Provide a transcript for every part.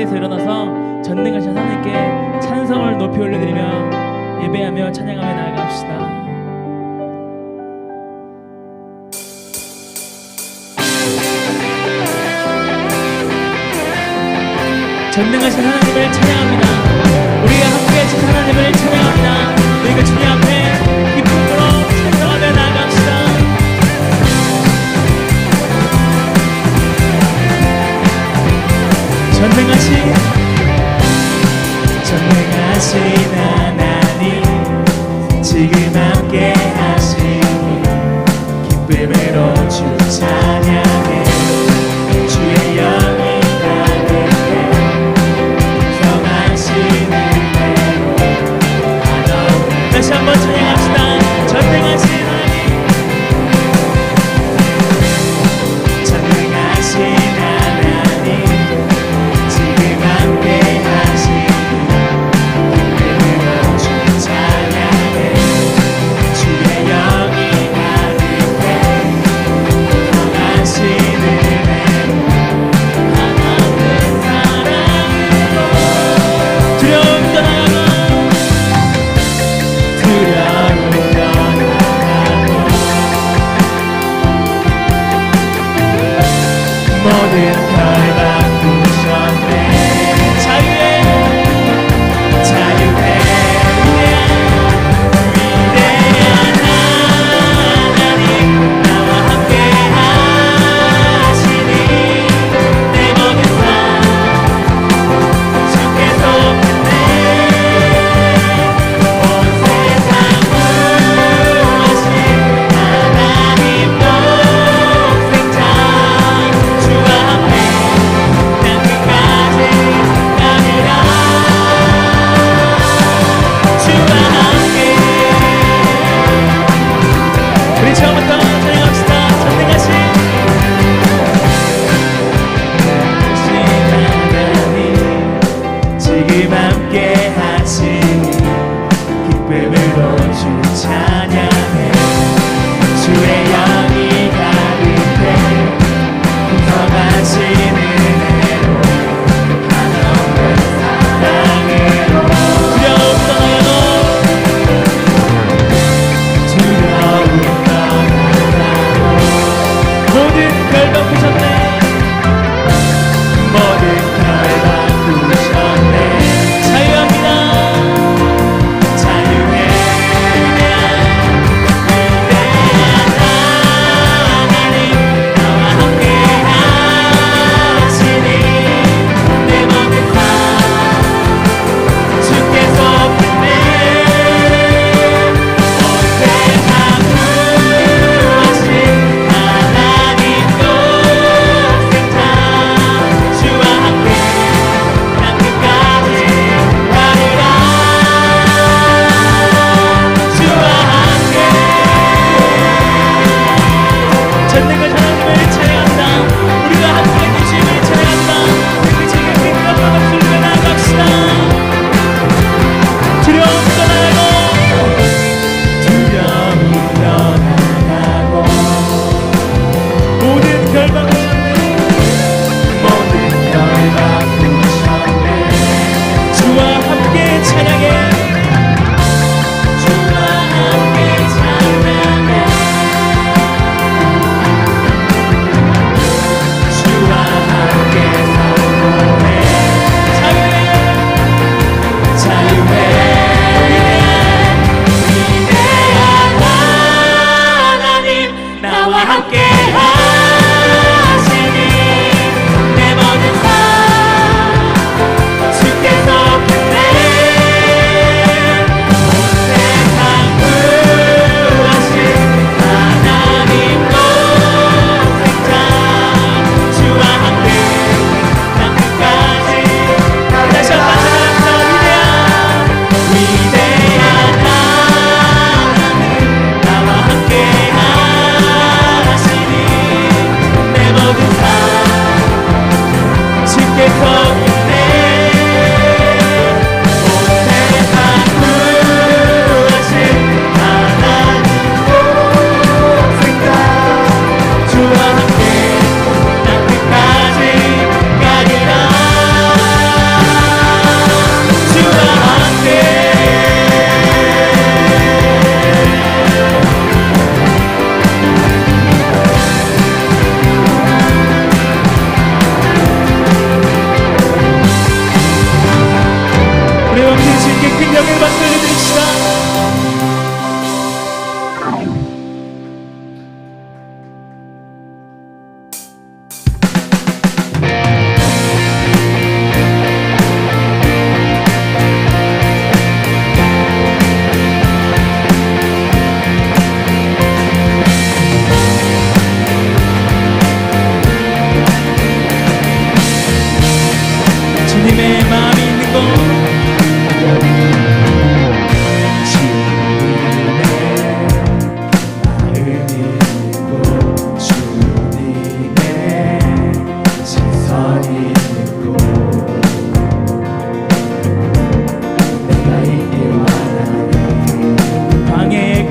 자리에서 일어나서 전능하신 하나님께 찬성을 높이 올려드리며 예배하며 찬양하며 나아갑시다. 전능하신 하나님을 찬양합니다. 우리가 함께 진 하나님을 찬양합니다. 우리가 주님 앞에 기쁨으로 찬송하며 나아갑시다. 전능하신 하나님 지금 함께 하시니 기쁨으로 주 찬양해 주의 영이 가득해 성하시는 대로 하나님. 다시 한번 찬양합시다. 전능하신 하나님 전능하신 하나님 지금 함께 하시니 기쁨으로 주 찬양해 주의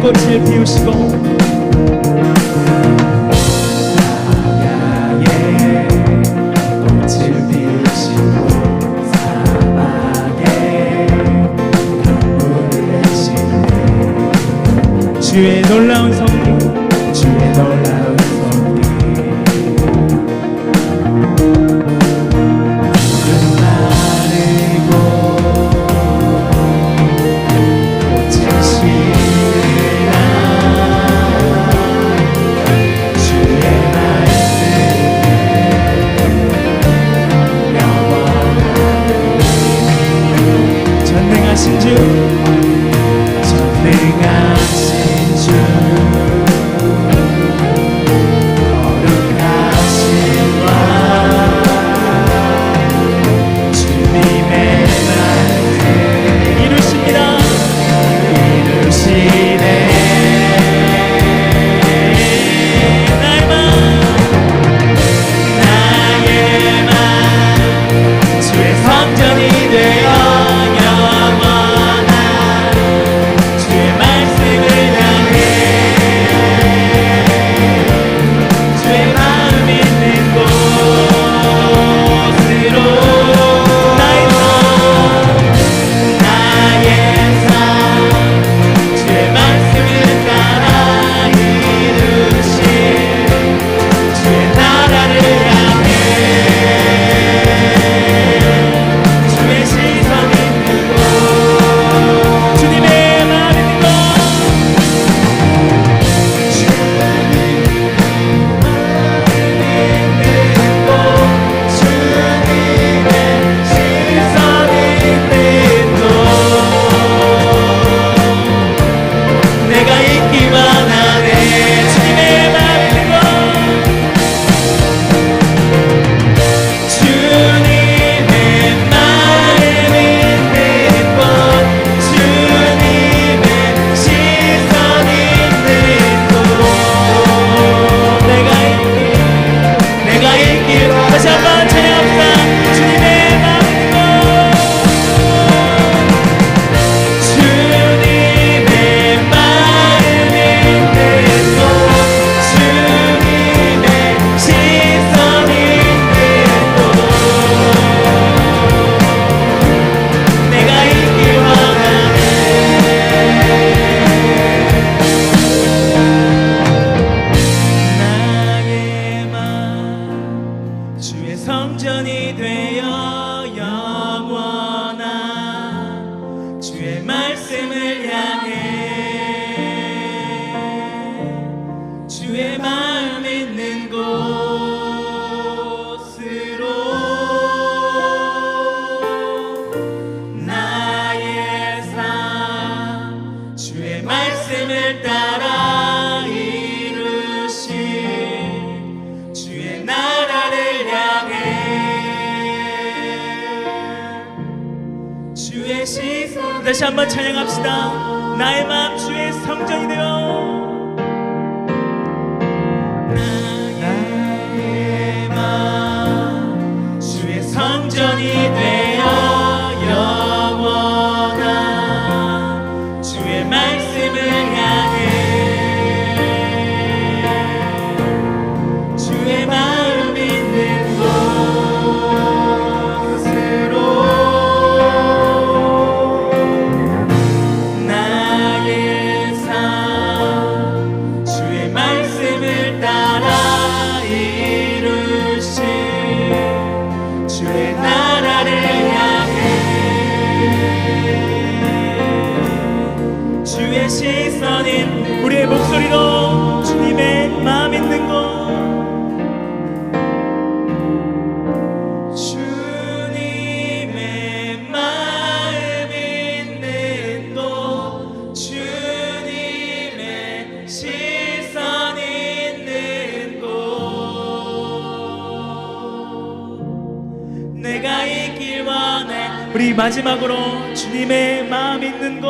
꽃을 피우시고 사막에 꽃을 피우시고 사막에 강물을 내시네. 주의 놀라운 섭리 주의 놀라운 섭리 푸른 마르고 꽃을 심으라. 주의 말씀 영원하리. 전능하신 주 전능하신 주 거룩하신 왕 주님의 말씀 이루십니다. 이루시네. 나의 맘 주의 성전이 되어 영원한 주의 말씀을 향해 주의 마음 있는 곳으로 나의 삶 주의 말씀을 따라 이루신 주의 나라를 향해 주의 시선 있는 곳 주님의 마음 있는 것 내가 있기만 하네. 주님의 마음 있는 곳 주님의 마음 있는 곳 주님의 시선 있는 곳 내가 있기 다시 한번 찬양합시다. 주님의 마음 있는 것 주님의 마음 있는 곳 주님의 시선 있는 곳 내가 있길 원하네. 나의 맘 주의 성전이 되어 영원한 주의 말씀을 향해 주의 마음 있는 곳으로 나의 삶 주의 말씀을 따라 이루신 주의 나라를 향해 주의 시선 다시 한번 찬양합시다. 나의 마음 주의 성전이 되어 나의 마음 주의 성전이 되어 영원한 주의 말씀을 향해 주의 마음 있는 곳으로 나의 삶 주의 말씀을 따라 이루신 주의 나라를 향해 주의 시선인 우리의 목소리로 주님의 마음 있는 곳 주님의 마음 있는 곳 주님의 시선 있는 곳 내가 있길 원해. 우리 마지막으로 주님의 마음 있는 곳,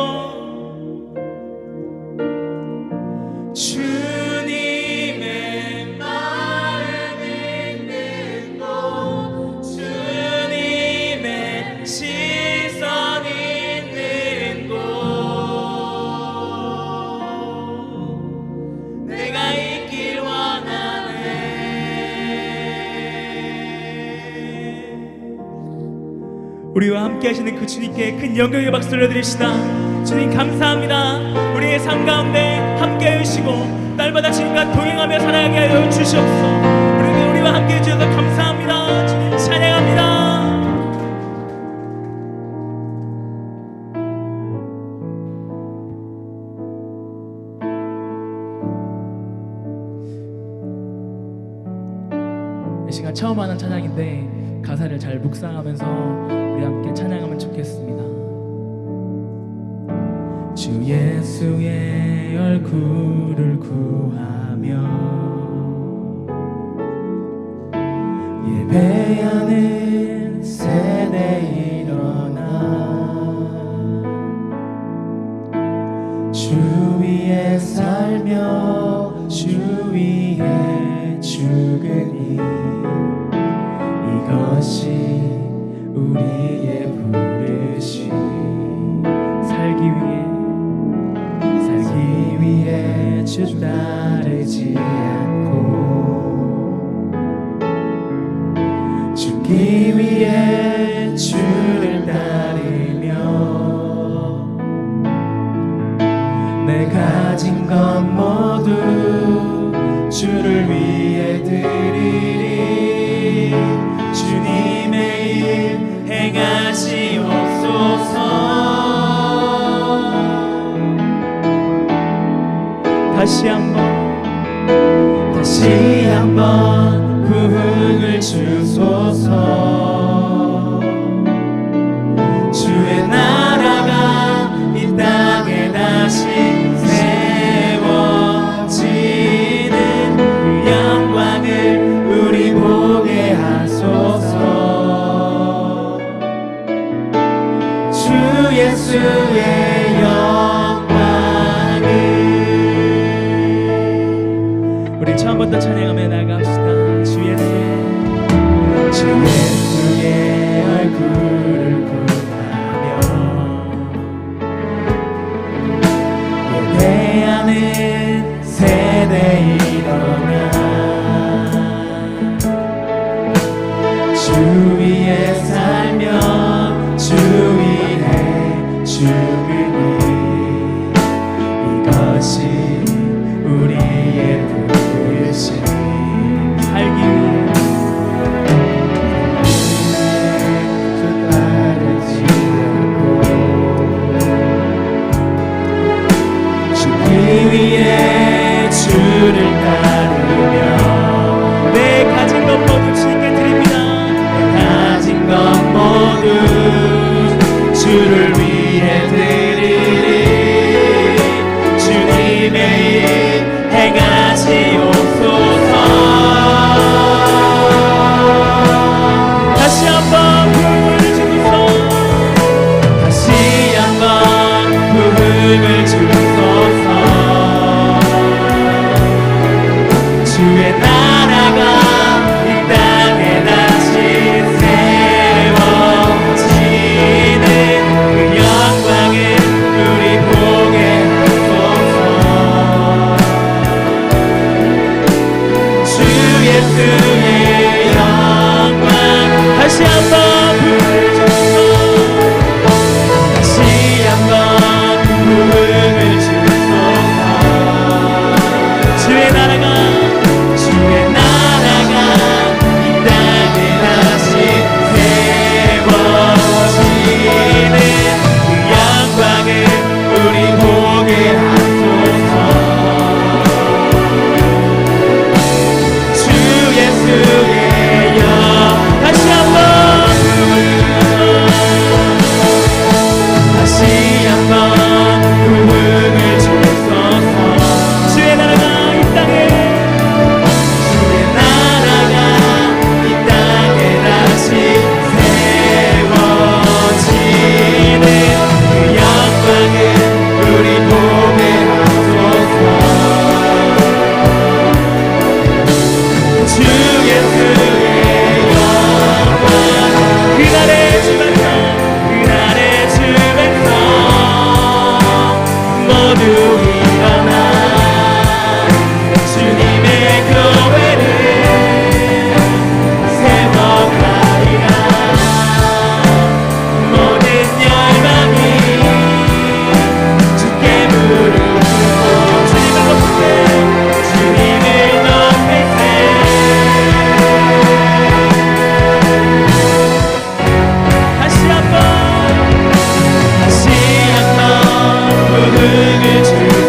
주님의 마음 있는 곳, 주님의 시선 있는 곳, 내가 있길 원하네. 우리와 함께 하시는 그 주님께 큰 영광의 박수 올려드립시다. 주님 감사합니다. 우리의 삶 가운데 함께 해주시고 날마다 주님과 동행하며 살아가게 하여 주시옵소서. 우리와 함께 해주셔서 감사합니다. 주님 찬양합니다. 이 시간 처음 하는 찬양인데 가사를 잘 묵상하면서 우리 함께 찬양하면 좋겠습니다. 주 예수의 얼굴을 구하며 예배하는 세대 일어나 주 위에 살며 주 위에 죽으니 이것이 우리의 부르심. 살기 위해 주 따르지 않고 죽기 위해 주를 따르며 내 가진 것 모두 주를 위해 드리리. 주님의 일 행하시옵소서. 다시 한번 부흥을 주소서. 주의 나라가 이 땅에 다시 세워지는 그 영광을 우리 보게 하소서. 주 예수의 영광을. 우리 처음부터 찬양하며 나갑시다. 주 예수의 얼굴을 구하며 예배하는 세대 일어나 주 위에 살며 주 위에 죽으니 이것이 우리의 부르심. 모두 일어나 주님의 교회를 세워가리라. 모든 열방이 주께 무릎 꿇고 주님을 높일세 주님을 높일세. 다시 한번 부흥을 주세.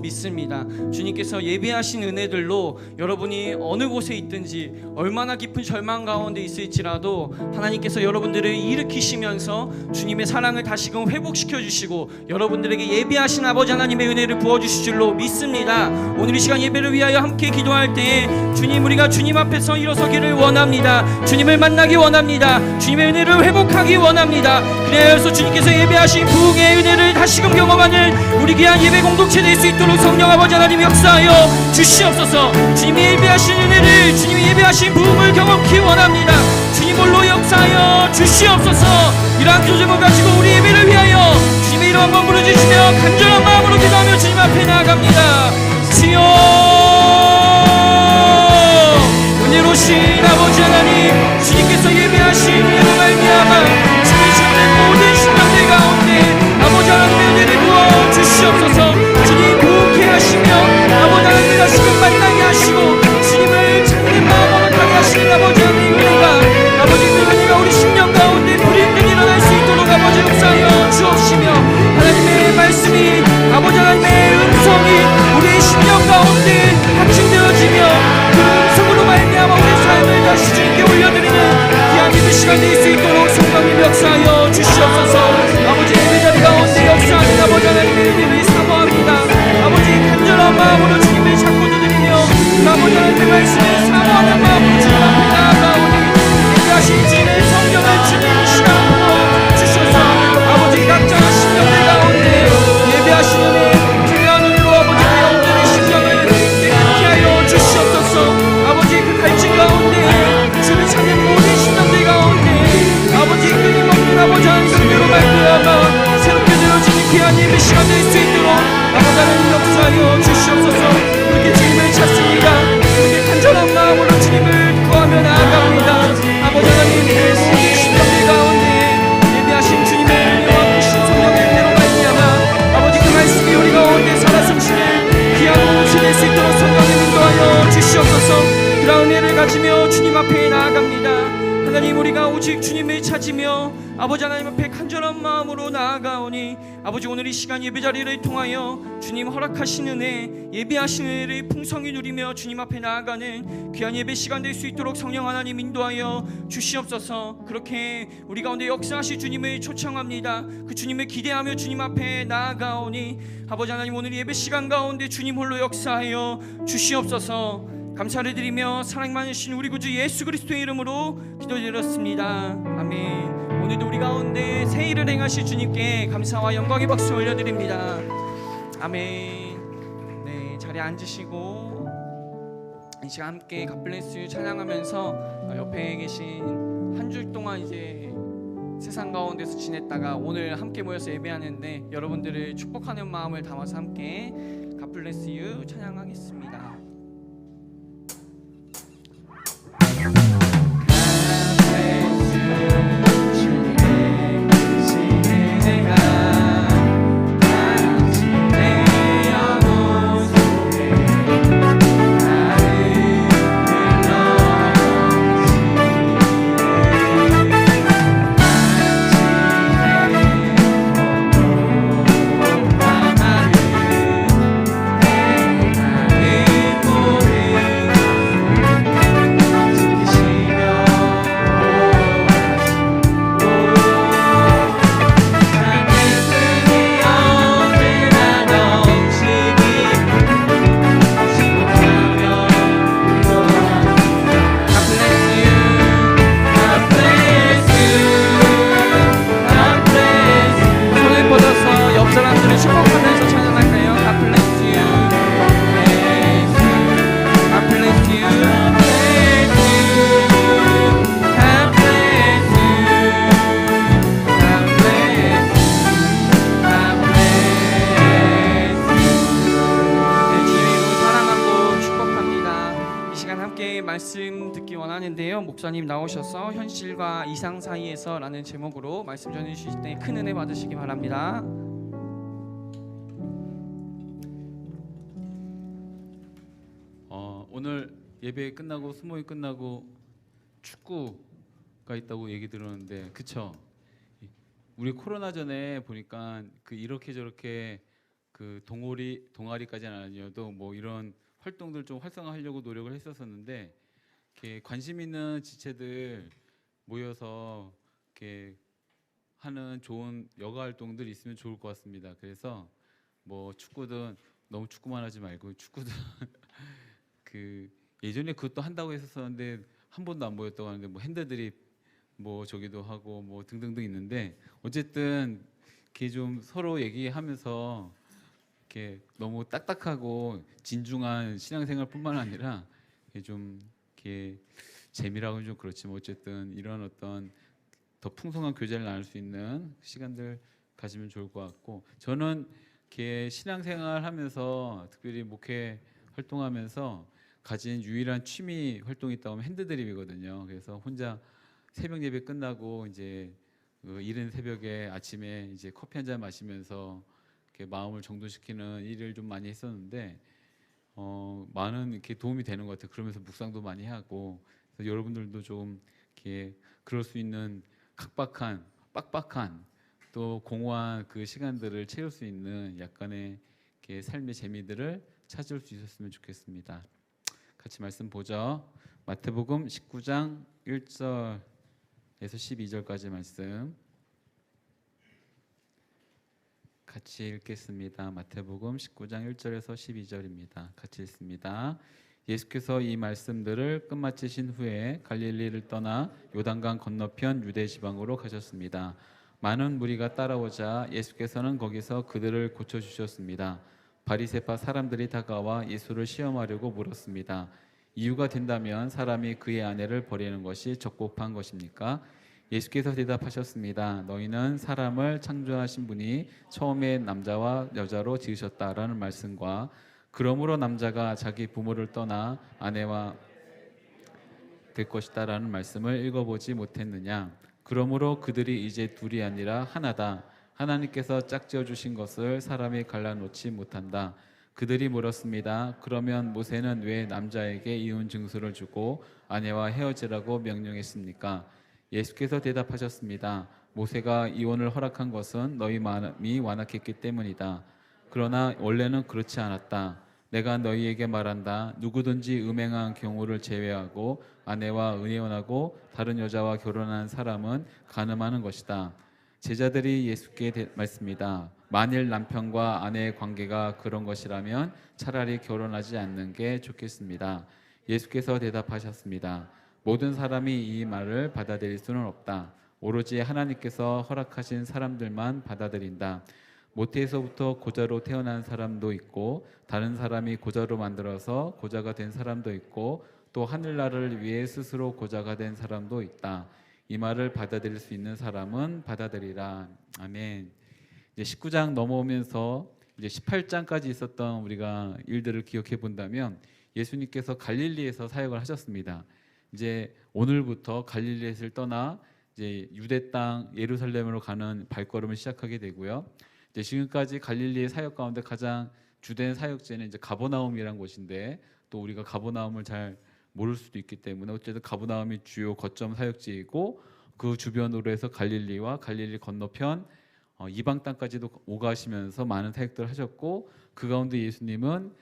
믿습니다. 주님께서 예비하신 은혜들로 여러분이 어느 곳에 있든지 얼마나 깊은 절망 가운데 있을지라도 하나님께서 여러분들을 일으키시면서 주님의 사랑을 다시금 회복시켜 주시고 여러분들에게 예비하신 아버지 하나님의 은혜를 부어주실 줄로 믿습니다. 오늘 이 시간 예배를 위하여 함께 기도할 때에 주님, 우리가 주님 앞에서 일어서기를 원합니다. 주님을 만나기 원합니다. 주님의 은혜를 회복하기 원합니다. 그래서 주님께서 예배하신 부흥의 은혜를 다시금 경험하는 우리 귀한 예배 공동체 될 수 있도록 성령 아버지 하나님 역사하여 주시옵소서. 주님이 예배하신 은혜를, 주님이 예배하신 부흥을 경험하기 원합니다. 주님 홀로 역사하여 주시옵소서. 이러한 기도점을 가지고 우리 예배를 위하여 주님의 이름 한번 부르짖으며 간절한 마음으로 기도하며 주님 앞에 나아갑니다. 주여, 은혜로우신 아버지 하나님, 주님께서 예배하신 은혜로 말미암아 주님 시간의 모든 신앙들 가운데 아버지 하나님의 은혜를 부어 주시옵소서. 주님 부흥케 하시며 아버지 하나님 다시금 만나게 하시고 주님을 찾는 마음으로 가게 하시는 아버지 하나님의 은혜가, 아버지 그 은혜가 우리 심령 가운데 불임등 일어날 수 있도록 아버지 역사하여 주옵시며 하나님의 말씀이, 아버지 하나님의 음성이 우리의 심령 가운데 확증되어지며 그 음성으로 말미암아 우리의 삶을 다시 주님께 올려드리는 귀한 예배 시간 될 수 있도록 성령님 역사하여 주시옵소서. 아버지 예배 자리 가운데 역사하는 아버지 하나님의 은혜를 사모합니다. 아버지 간절한 마음으로 주님을 찾고 드리며 아버지 하나님의 말씀을 사모하는 마음으로 주님 앞에 나아가오니 예배하신 주님의 성령을 주는 시간으로 주셔서 아버지 각자의 심령들 가운데 예배하신 은혜, 귀한 은혜로 아버지의 영들의 심령을 깨끗게 하여 주시옵소서. 아버지 그 갈증 가운데 주를 찾는 모든 심령들 가운데 아버지 끊임없는 아버지 하나님의 은혜로 말미암아 새롭게 되어지는 귀한 예배 시간 될 수 있도록 아버지 하나님 역사하여 주시옵소서. 그렇게 주님을 찾습니다. 그렇게 간절한 마음으로 주님을 구하며 나아갑니다. 아버지 하나님 모든 심령들 가운데 예배하신 주님의 은혜와 크신 성령의 은혜로 말미암아 아버지 그 말씀이 우리 가운데 살아 숨쉬는 귀한 공동체 될 수 있도록 성령님 인도하여 주시옵소서. 그런 은혜를 가지며 주님 앞에 나아갑니다. 하나님, 우리가 오직 주님을 찾으며 아버지 하나님 앞에 간절한 마음으로 나아가오니 아버지 오늘 이 시간 예배자리를 통하여 주님 허락하신 은혜 예배하신 은혜를 풍성히 누리며 주님 앞에 나아가는 귀한 예배 시간 될 수 있도록 성령 하나님 인도하여 주시옵소서. 그렇게 우리 가운데 역사하실 주님을 초청합니다. 그 주님을 기대하며 주님 앞에 나아가오니 아버지 하나님 오늘 예배 시간 가운데 주님 홀로 역사하여 주시옵소서. 감사를 드리며 사랑 많으신 우리 구주 예수 그리스도의 이름으로 기도드렸습니다. 아멘. 오늘도 우리 가운데 새 일을 행하실 주님께 감사와 영광의 박수 올려드립니다. 아멘. 네, 자리에 앉으시고 이 시간 함께 갓블레스 찬양하면서 옆에 계신 한 주 동안 이제 세상 가운데서 지냈다가 오늘 함께 모여서 예배하는데 여러분들을 축복하는 마음을 담아서 함께 갓블레스 유 찬양하겠습니다. 말씀 듣기 원하는데요. 목사님 나오셔서 현실과 이상 사이에서 라는 제목으로 말씀 전해주실 때 큰 은혜 받으시기 바랍니다. 오늘 예배 끝나고 수모임 끝나고 축구가 있다고 얘기 들었는데 그쵸? 우리 코로나 전에 보니까 그 이렇게 저렇게 그 동아리까지는 아니어도 뭐 이런 활동들 좀 활성화하려고 노력을 했었었는데 이렇게 관심 있는 지체들 모여서 이렇게 하는 좋은 여가 활동들 있으면 좋을 것 같습니다. 그래서 뭐 축구든 너무 축구만 하지 말고 축구든 그 예전에 그것도 한다고 했었었는데 한 번도 안 보였다고 하는데 뭐 핸드드립 뭐 저기도 하고 뭐 등등등 있는데 어쨌든 이렇게 좀 서로 얘기하면서 이렇게 너무 딱딱하고 진중한 신앙생활뿐만 아니라 좀 이렇게 재미라고는 좀 그렇지만 어쨌든 이런 어떤 더 풍성한 교제를 나눌 수 있는 시간들 가지면 좋을 것 같고 저는 이렇게 신앙생활하면서 특별히 목회 활동하면서 가진 유일한 취미 활동이 있다고 하면 핸드드립이거든요. 그래서 혼자 새벽 예배 끝나고 이제 이른 새벽에 아침에 이제 커피 한 잔 마시면서 이렇게 마음을 정돈시키는 일을 좀 많이 했었는데 많은 이렇게 도움이 되는 것 같아요. 그러면서 묵상도 많이 하고 그래서 여러분들도 좀 이렇게 그럴 수 있는 빡빡한 또 공허한 그 시간들을 채울 수 있는 약간의 이렇게 삶의 재미들을 찾을 수 있었으면 좋겠습니다. 같이 말씀 보죠. 마태복음 19장 1절에서 12절까지 말씀 같이 읽겠습니다. 마태복음 19장 1절에서 12절입니다. 같이 읽습니다. 예수께서 이 말씀들을 끝마치신 후에 갈릴리를 떠나 요단강 건너편 유대 지방으로 가셨습니다. 많은 무리가 따라오자 예수께서는 거기서 그들을 고쳐주셨습니다. 바리새파 사람들이 다가와 예수를 시험하려고 물었습니다. 이유가 된다면 사람이 그의 아내를 버리는 것이 적법한 것입니까? 예수께서 대답하셨습니다. 너희는 사람을 창조하신 분이 처음에 남자와 여자로 지으셨다라는 말씀과 그러므로 남자가 자기 부모를 떠나 아내와 될 것이다라는 말씀을 읽어보지 못했느냐? 그러므로 그들이 이제 둘이 아니라 하나다. 하나님께서 짝지어 주신 것을 사람이 갈라놓지 못한다. 그들이 물었습니다. 그러면 모세는 왜 남자에게 이혼 증서를 주고 아내와 헤어지라고 명령했습니까? 예수께서 대답하셨습니다. 모세가 이혼을 허락한 것은 너희 마음이 완악했기 때문이다. 그러나 원래는 그렇지 않았다. 내가 너희에게 말한다. 누구든지 음행한 경우를 제외하고 아내와 은혜원하고 다른 여자와 결혼한 사람은 간음하는 것이다. 제자들이 예수께 말씀이다. 만일 남편과 아내의 관계가 그런 것이라면 차라리 결혼하지 않는 게 좋겠습니다. 예수께서 대답하셨습니다. 모든 사람이 이 말을 받아들일 수는 없다. 오로지 하나님께서 허락하신 사람들만 받아들인다. 모태에서부터 고자로 태어난 사람도 있고 다른 사람이 고자로 만들어서 고자가 된 사람도 있고 또 하늘나라를 위해 스스로 고자가 된 사람도 있다. 이 말을 받아들일 수 있는 사람은 받아들이라. 아멘. 이제 19장 넘어오면서 이제 18장까지 있었던 우리가 일들을 기억해 본다면 예수님께서 갈릴리에서 사역을 하셨습니다. 이제 오늘부터 갈릴리를 떠나 이제 유대 땅 예루살렘으로 가는 발걸음을 시작하게 되고요. 이제 지금까지 갈릴리의 사역 가운데 가장 주된 사역지는 이제 가버나움이라는 곳인데 또 우리가 가버나움을 잘 모를 수도 있기 때문에 어쨌든 가버나움이 주요 거점 사역지이고 그 주변으로 해서 갈릴리와 갈릴리 건너편 이방 땅까지도 오가시면서 많은 사역들을 하셨고 그 가운데 예수님은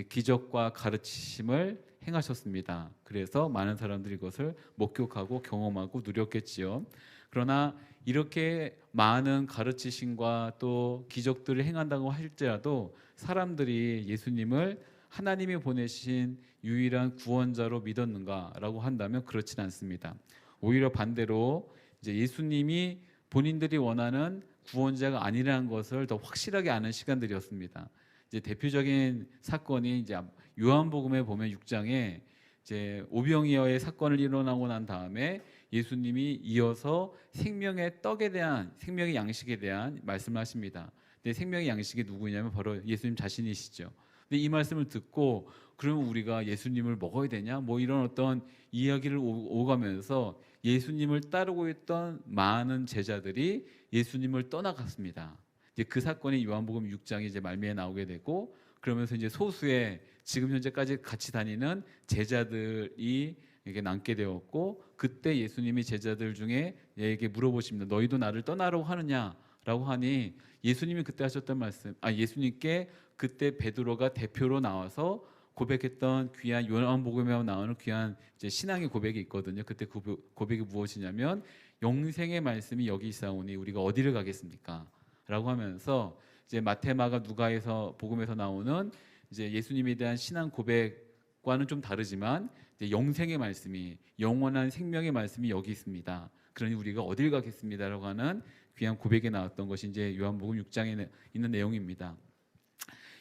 기적과 가르치심을 행하셨습니다. 그래서 많은 사람들이 이것을 목격하고 경험하고 누렸겠지요. 그러나 이렇게 많은 가르치심과 또 기적들을 행한다고 할지라도 사람들이 예수님을 하나님이 보내신 유일한 구원자로 믿었는가라고 한다면 그렇지는 않습니다. 오히려 반대로 이제 예수님이 본인들이 원하는 구원자가 아니라는 것을 더 확실하게 아는 시간들이었습니다. 이제 대표적인 사건이 이제 요한복음에 보면 6장에 이제 오병이어의 사건을 일어나고 난 다음에 예수님이 이어서 생명의 떡에 대한 생명의 양식에 대한 말씀을 하십니다. 근데 생명의 양식이 누구냐면 바로 예수님 자신이시죠. 근데 이 말씀을 듣고 그러면 우리가 예수님을 먹어야 되냐? 뭐 이런 어떤 이야기를 오가면서 예수님을 따르고 있던 많은 제자들이 예수님을 떠나갔습니다. 이제 그 사건이 요한복음 6장에 이제 말미에 나오게 되고 그러면서 이제 소수의 지금 현재까지 같이 다니는 제자들이 이게 남게 되었고 그때 예수님이 제자들 중에 얘에게 물어보십니다. 너희도 나를 떠나라고 하느냐라고 하니 예수님이 그때 하셨던 말씀, 예수님께 그때 베드로가 대표로 나와서 고백했던 귀한 요한복음에 나오는 귀한 이제 신앙의 고백이 있거든요. 그때 고백이 무엇이냐면 영생의 말씀이 여기 있사오니 우리가 어디를 가겠습니까? 라고 하면서 이제 마태, 마가, 누가에서 복음에서 나오는 이제 예수님에 대한 신앙 고백과는 좀 다르지만 이제 영생의 말씀이 영원한 생명의 말씀이 여기 있습니다. 그러니 우리가 어딜 가겠습니다라고 하는 귀한 고백이 나왔던 것이 이제 요한복음 6장에 있는 내용입니다.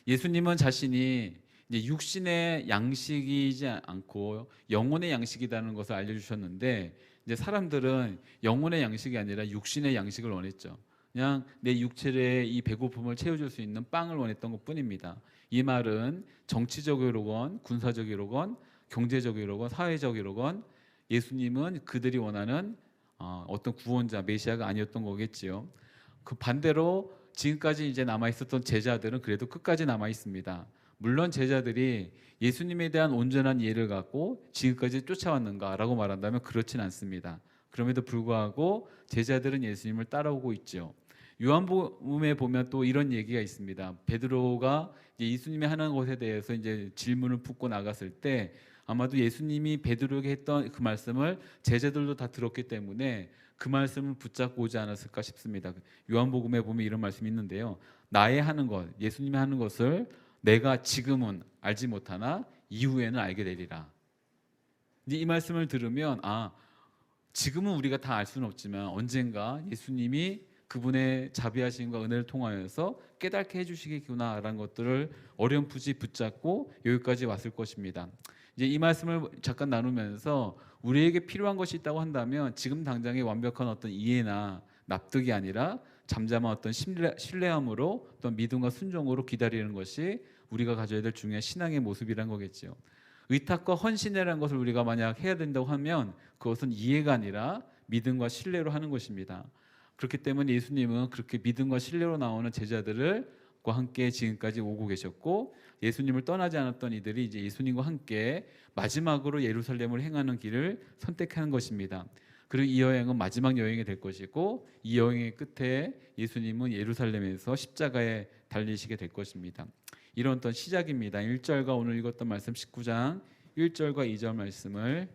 예수님은 자신이 이제 육신의 양식이지 않고 영혼의 양식이라는 것을 알려주셨는데 이제 사람들은 영혼의 양식이 아니라 육신의 양식을 원했죠. 그냥 내 육체의 이 배고픔을 채워줄 수 있는 빵을 원했던 것뿐입니다. 이 말은 정치적으로건 군사적으로건 경제적으로건 사회적으로건 예수님은 그들이 원하는 어떤 구원자 메시아가 아니었던 거겠지요. 그 반대로 지금까지 이제 남아 있었던 제자들은 그래도 끝까지 남아 있습니다. 물론 제자들이 예수님에 대한 온전한 이해를 갖고 지금까지 쫓아왔는가라고 말한다면 그렇진 않습니다. 그럼에도 불구하고 제자들은 예수님을 따라오고 있죠. 요한복음에 보면 또 이런 얘기가 있습니다. 베드로가 이제 예수님이 하는 것에 대해서 이제 질문을 붓고 나갔을 때 아마도 예수님이 베드로에게 했던 그 말씀을 제자들도 다 들었기 때문에 그 말씀을 붙잡고 오지 않았을까 싶습니다. 요한복음에 보면 이런 말씀이 있는데요. 나의 하는 것, 예수님이 하는 것을 내가 지금은 알지 못하나 이후에는 알게 되리라. 이제 이 말씀을 들으면 지금은 우리가 다 알 수는 없지만 언젠가 예수님이 그분의 자비하심과 은혜를 통하여서 깨닫게 해주시겠구나라는 것들을 어렴풋이 붙잡고 여기까지 왔을 것입니다. 이제 이 말씀을 잠깐 나누면서 우리에게 필요한 것이 있다고 한다면 지금 당장의 완벽한 어떤 이해나 납득이 아니라 잠잠한 어떤 신뢰함으로 어떤 믿음과 순종으로 기다리는 것이 우리가 가져야 될 중요한 신앙의 모습이란 거겠죠. 의탁과 헌신이라는 것을 우리가 만약 해야 된다고 하면 그것은 이해가 아니라 믿음과 신뢰로 하는 것입니다. 그렇기 때문에 예수님은 그렇게 믿음과 신뢰로 나오는 제자들과 함께 지금까지 오고 계셨고 예수님을 떠나지 않았던 이들이 이제 예수님과 함께 마지막으로 예루살렘을 행하는 길을 선택하는 것입니다. 그리고 이 여행은 마지막 여행이 될 것이고 이 여행의 끝에 예수님은 예루살렘에서 십자가에 달리시게 될 것입니다. 이런 어떤 시작입니다. 1절과 오늘 읽었던 말씀 19장 1절과 2절 말씀을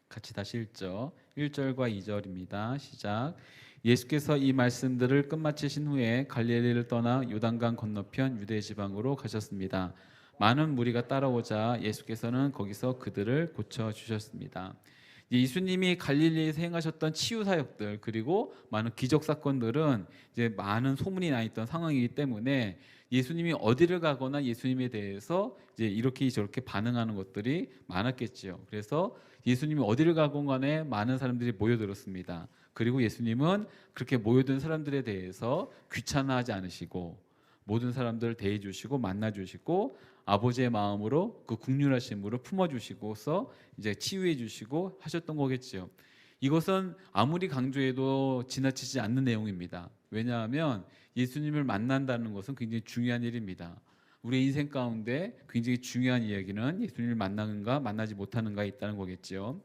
같이 다시 읽죠. 1절과 2절입니다. 시작. 예수께서 이 말씀들을 끝마치신 후에 갈릴리를 떠나 요단강 건너편 유대 지방으로 가셨습니다. 많은 무리가 따라오자 예수께서는 거기서 그들을 고쳐 주셨습니다. 예수님이 갈릴리에서 행하셨던 치유 사역들 그리고 많은 기적 사건들은 이제 많은 소문이 나 있던 상황이기 때문에 예수님이 어디를 가거나 예수님에 대해서 이제 이렇게 저렇게 반응하는 것들이 많았겠지요. 그래서 예수님이 어디를 가건 간에 많은 사람들이 모여들었습니다. 그리고 예수님은 그렇게 모여든 사람들에 대해서 귀찮아하지 않으시고 모든 사람들을 대해 주시고 만나 주시고 아버지의 마음으로 그 긍휼하심으로 품어 주시고서 이제 치유해 주시고 하셨던 거겠지요. 이것은 아무리 강조해도 지나치지 않는 내용입니다. 왜냐하면 예수님을 만난다는 것은 굉장히 중요한 일입니다. 우리의 인생 가운데 굉장히 중요한 이야기는 예수님을 만나는가 만나지 못하는가에 있다는 거겠지요.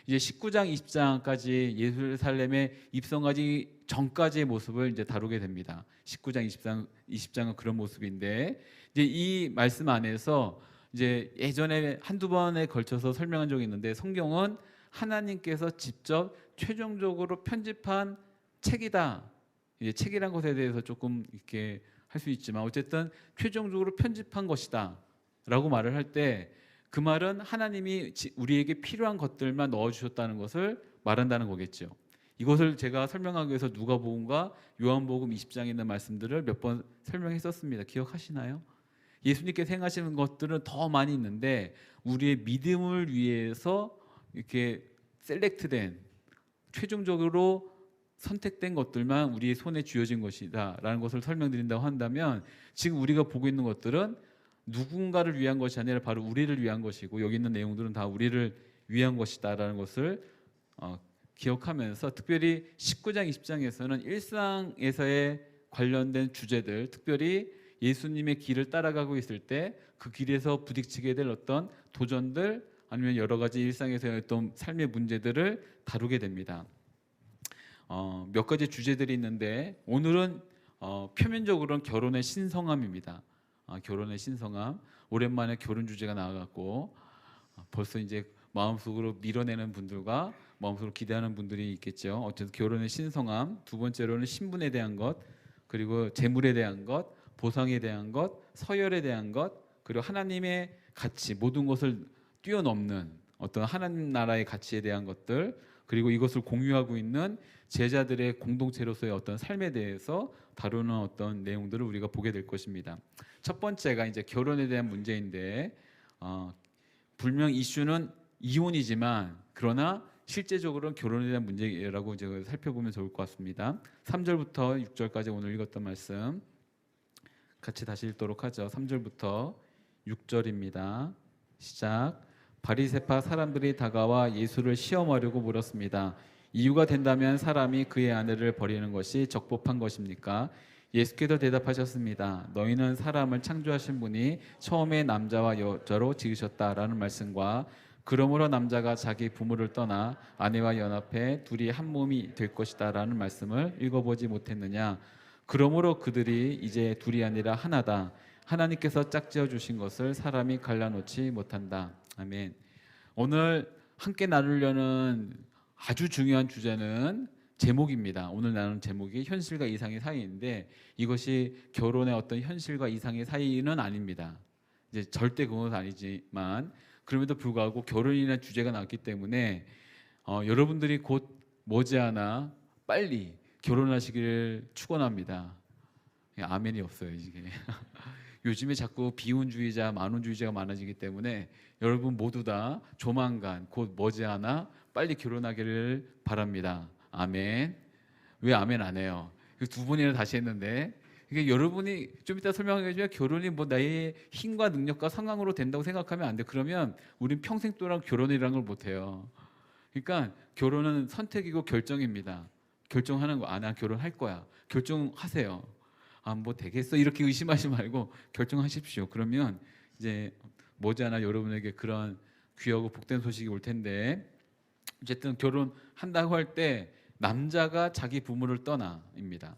이제 19장 20장까지 예루살렘에 입성하기 전까지의 모습을 이제 다루게 됩니다. 19장 20장은 그런 모습인데 이제 이 말씀 안에서 이제 예전에 한두 번에 걸쳐서 설명한 적이 있는데 성경은 하나님께서 직접 최종적으로 편집한 책이다. 이제 책이란 것에 대해서 조금 이렇게 할 수 있지만 어쨌든 최종적으로 편집한 것이다라고 말을 할 때 그 말은 하나님이 우리에게 필요한 것들만 넣어주셨다는 것을 말한다는 거겠죠. 이것을 제가 설명하기 위해서 누가복음과 요한복음 20장에 있는 말씀들을 몇 번 설명했었습니다. 기억하시나요? 예수님께서 행하시는 것들은 더 많이 있는데 우리의 믿음을 위해서 이렇게 셀렉트된 최종적으로 선택된 것들만 우리의 손에 쥐어진 것이다 라는 것을 설명드린다고 한다면 지금 우리가 보고 있는 것들은 누군가를 위한 것이 아니라 바로 우리를 위한 것이고 여기 있는 내용들은 다 우리를 위한 것이다 라는 것을 기억하면서 특별히 19장 20장에서는 일상에서의 관련된 주제들 특별히 예수님의 길을 따라가고 있을 때 그 길에서 부딪히게 될 어떤 도전들 아니면 여러 가지 일상에서의 어떤 삶의 문제들을 다루게 됩니다. 몇 가지 주제들이 있는데 오늘은 표면적으로는 결혼의 신성함입니다. 결혼의 신성함. 오랜만에 결혼 주제가 나와갖고 벌써 이제 마음속으로 밀어내는 분들과 마음속으로 기대하는 분들이 있겠죠. 어쨌든 결혼의 신성함. 두 번째로는 신분에 대한 것, 그리고 재물에 대한 것, 보상에 대한 것, 서열에 대한 것, 그리고 하나님의 가치, 모든 것을 뛰어넘는 어떤 하나님 나라의 가치에 대한 것들, 그리고 이것을 공유하고 있는 제자들의 공동체로서의 어떤 삶에 대해서 다루는 어떤 내용들을 우리가 보게 될 것입니다. 첫 번째가 이제 결혼에 대한 문제인데 분명 이슈는 이혼이지만 그러나 실제적으로는 결혼에 대한 문제라고 이제 살펴보면 좋을 것 같습니다. 3절부터 6절까지 오늘 읽었던 말씀 같이 다시 읽도록 하죠. 3절부터 6절입니다. 시작. 바리새파 사람들이 다가와 예수를 시험하려고 물었습니다. 이유가 된다면 사람이 그의 아내를 버리는 것이 적법한 것입니까? 예수께서 대답하셨습니다. 너희는 사람을 창조하신 분이 처음에 남자와 여자로 지으셨다라는 말씀과 그러므로 남자가 자기 부모를 떠나 아내와 연합해 둘이 한 몸이 될 것이다라는 말씀을 읽어보지 못했느냐? 그러므로 그들이 이제 둘이 아니라 하나다. 하나님께서 짝지어 주신 것을 사람이 갈라놓지 못한다. 아멘. 오늘 함께 나누려는 아주 중요한 주제는 제목입니다. 오늘 나누는 제목이 현실과 이상의 사이인데 이것이 결혼의 어떤 현실과 이상의 사이는 아닙니다. 이제 절대 그건 아니지만 그럼에도 불구하고 결혼이라는 주제가 나왔기 때문에 여러분들이 곧 머지않아 빨리 결혼하시기를 축원합니다. 아멘이 없어요 이게. 요즘에 자꾸 비혼주의자, 만혼주의자가 많아지기 때문에 여러분 모두 다 조만간 곧 머지않아 빨리 결혼하기를 바랍니다. 아멘. 왜 아멘 안 해요? 두 번이나 다시 했는데 이게 여러분이 좀 이따 설명하겠지만 결혼이 뭐 나의 힘과 능력과 상황으로 된다고 생각하면 안 돼. 그러면 우린 평생 동안 결혼이라는 걸 못 해요. 그러니까 결혼은 선택이고 결정입니다. 결정하는 거, 난 결혼할 거야. 결정하세요. 뭐 되겠어 이렇게 의심하지 말고 결정하십시오. 그러면 이제 머지않아 여러분에게 그런 귀하고 복된 소식이 올 텐데 어쨌든 결혼한다고 할 때 남자가 자기 부모를 떠나입니다.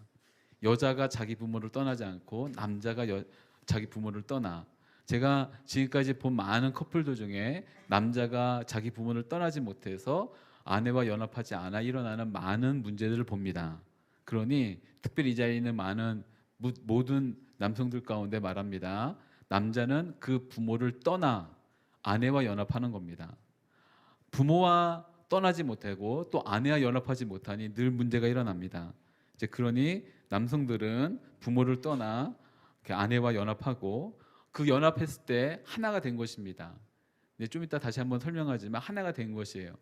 여자가 자기 부모를 떠나지 않고 남자가 자기 부모를 떠나. 제가 지금까지 본 많은 커플들 중에 남자가 자기 부모를 떠나지 못해서 아내와 연합하지 않아 일어나는 많은 문제들을 봅니다. 그러니 특별히 이 자리에 있는 많은 모든 남성들 가운데 말합니다. 남자는 그 부모를 떠나 아내와 연합하는 겁니다. 부모와 떠나지 못하고 또 아내와 연합하지 못하니 늘 문제가 일어납니다. 이제 그러니 남성들은 부모를 떠나 아내와 연합하고 그 연합했을 때 하나가 된 것입니다. 좀 이따 다시 한번 설명하지만 하나가 된 것이에요.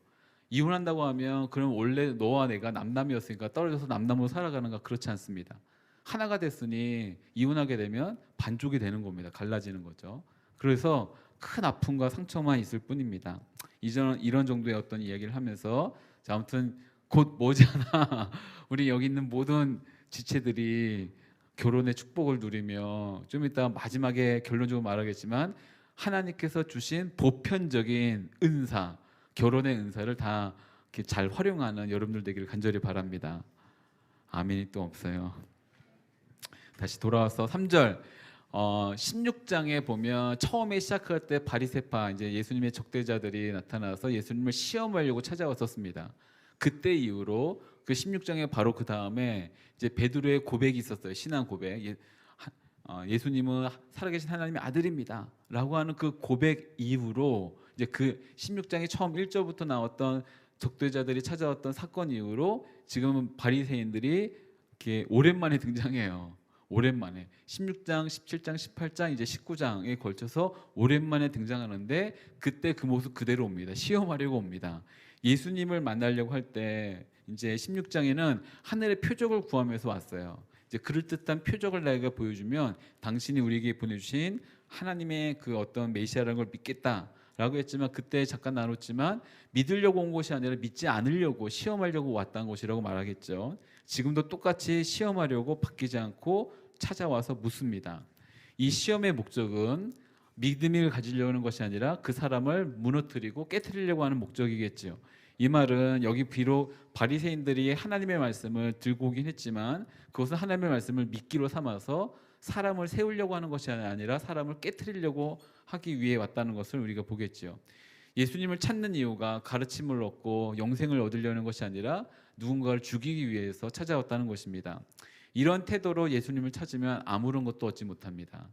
이혼한다고 하면 그럼 원래 너와 내가 남남이었으니까 떨어져서 남남으로 살아가는가? 그렇지 않습니다. 하나가 됐으니 이혼하게 되면 반쪽이 되는 겁니다. 갈라지는 거죠. 그래서 큰 아픔과 상처만 있을 뿐입니다. 이런 정도의 어떤 이야기를 하면서 자, 아무튼 곧 머지않아 우리 여기 있는 모든 지체들이 결혼의 축복을 누리며 좀 이따 마지막에 결론적으로 말하겠지만 하나님께서 주신 보편적인 은사, 결혼의 은사를 다 이렇게 잘 활용하는 여러분들 되기를 간절히 바랍니다. 아멘이 또 없어요. 다시 돌아와서 3절 16장에 보면 처음에 시작할 때 바리새파 이제 예수님의 적대자들이 나타나서 예수님을 시험하려고 찾아왔었습니다. 그때 이후로 그 16장에 바로 그 다음에 이제 베드로의 고백이 있었어요. 신앙 고백. 예수님은 살아계신 하나님의 아들입니다라고 하는 그 고백 이후로 이제 그 16장의 처음 1절부터 나왔던 적대자들이 찾아왔던 사건 이후로 지금은 바리새인들이 이렇게 오랜만에 등장해요. 오랜만에 16장, 17장, 18장, 이제 19장에 걸쳐서 오랜만에 등장하는데 그때 그 모습 그대로 옵니다. 시험하려고 옵니다. 예수님을 만나려고 할 때 이제 16장에는 하늘의 표적을 구하면서 왔어요. 이제 그럴듯한 표적을 나에게 보여주면 당신이 우리에게 보내주신 하나님의 그 어떤 메시아라는 걸 믿겠다라고 했지만 그때 잠깐 나눴지만 믿으려고 온 것이 아니라 믿지 않으려고 시험하려고 왔다는 것이라고 말하겠죠. 지금도 똑같이 시험하려고 바뀌지 않고 찾아와서 묻습니다. 이 시험의 목적은 믿음을 가지려는 것이 아니라 그 사람을 무너뜨리고 깨트리려고 하는 목적이겠죠. 이 말은 여기 비록 바리새인들이 하나님의 말씀을 들고 오긴 했지만 그것은 하나님의 말씀을 미끼로 삼아서 사람을 세우려고 하는 것이 아니라 사람을 깨트리려고 하기 위해 왔다는 것을 우리가 보겠죠. 예수님을 찾는 이유가 가르침을 얻고 영생을 얻으려는 것이 아니라 누군가를 죽이기 위해서 찾아왔다는 것입니다. 이런 태도로 예수님을 찾으면 아무런 것도 얻지 못합니다.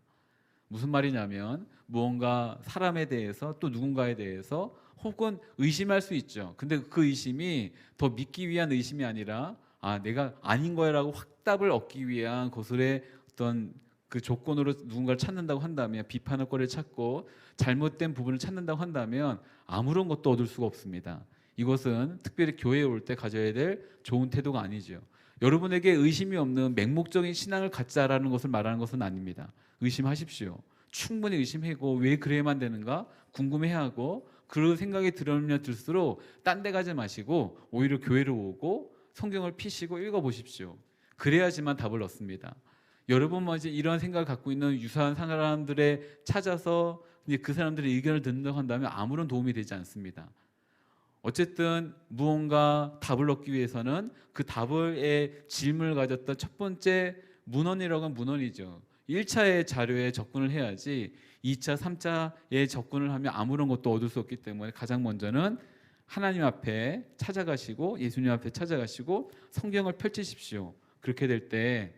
무슨 말이냐면 무언가 사람에 대해서 또 누군가에 대해서 혹은 의심할 수 있죠. 근데 그 의심이 더 믿기 위한 의심이 아니라 내가 아닌 거야라고 확답을 얻기 위한 것의 어떤 그 조건으로 누군가를 찾는다고 한다면 비판할 거리를 찾고 잘못된 부분을 찾는다고 한다면 아무런 것도 얻을 수가 없습니다. 이것은 특별히 교회에 올 때 가져야 될 좋은 태도가 아니죠. 여러분에게 의심이 없는 맹목적인 신앙을 갖자라는 것을 말하는 것은 아닙니다. 의심하십시오. 충분히 의심하고 왜 그래야만 되는가 궁금해하고 그 생각이 들으면 들수록 딴 데 가지 마시고 오히려 교회로 오고 성경을 피시고 읽어보십시오. 그래야지만 답을 얻습니다. 여러분 먼저 이런 생각을 갖고 있는 유사한 사람들에 찾아서 그 사람들의 의견을 듣는다고 한다면 아무런 도움이 되지 않습니다. 어쨌든 무언가 답을 얻기 위해서는 그 답의 질문을 가졌던 첫 번째 문헌이라고 하면 문헌이죠. 1차의 자료에 접근을 해야지 2차, 3차에 접근을 하면 아무런 것도 얻을 수 없기 때문에 가장 먼저는 하나님 앞에 찾아가시고 예수님 앞에 찾아가시고 성경을 펼치십시오. 그렇게 될 때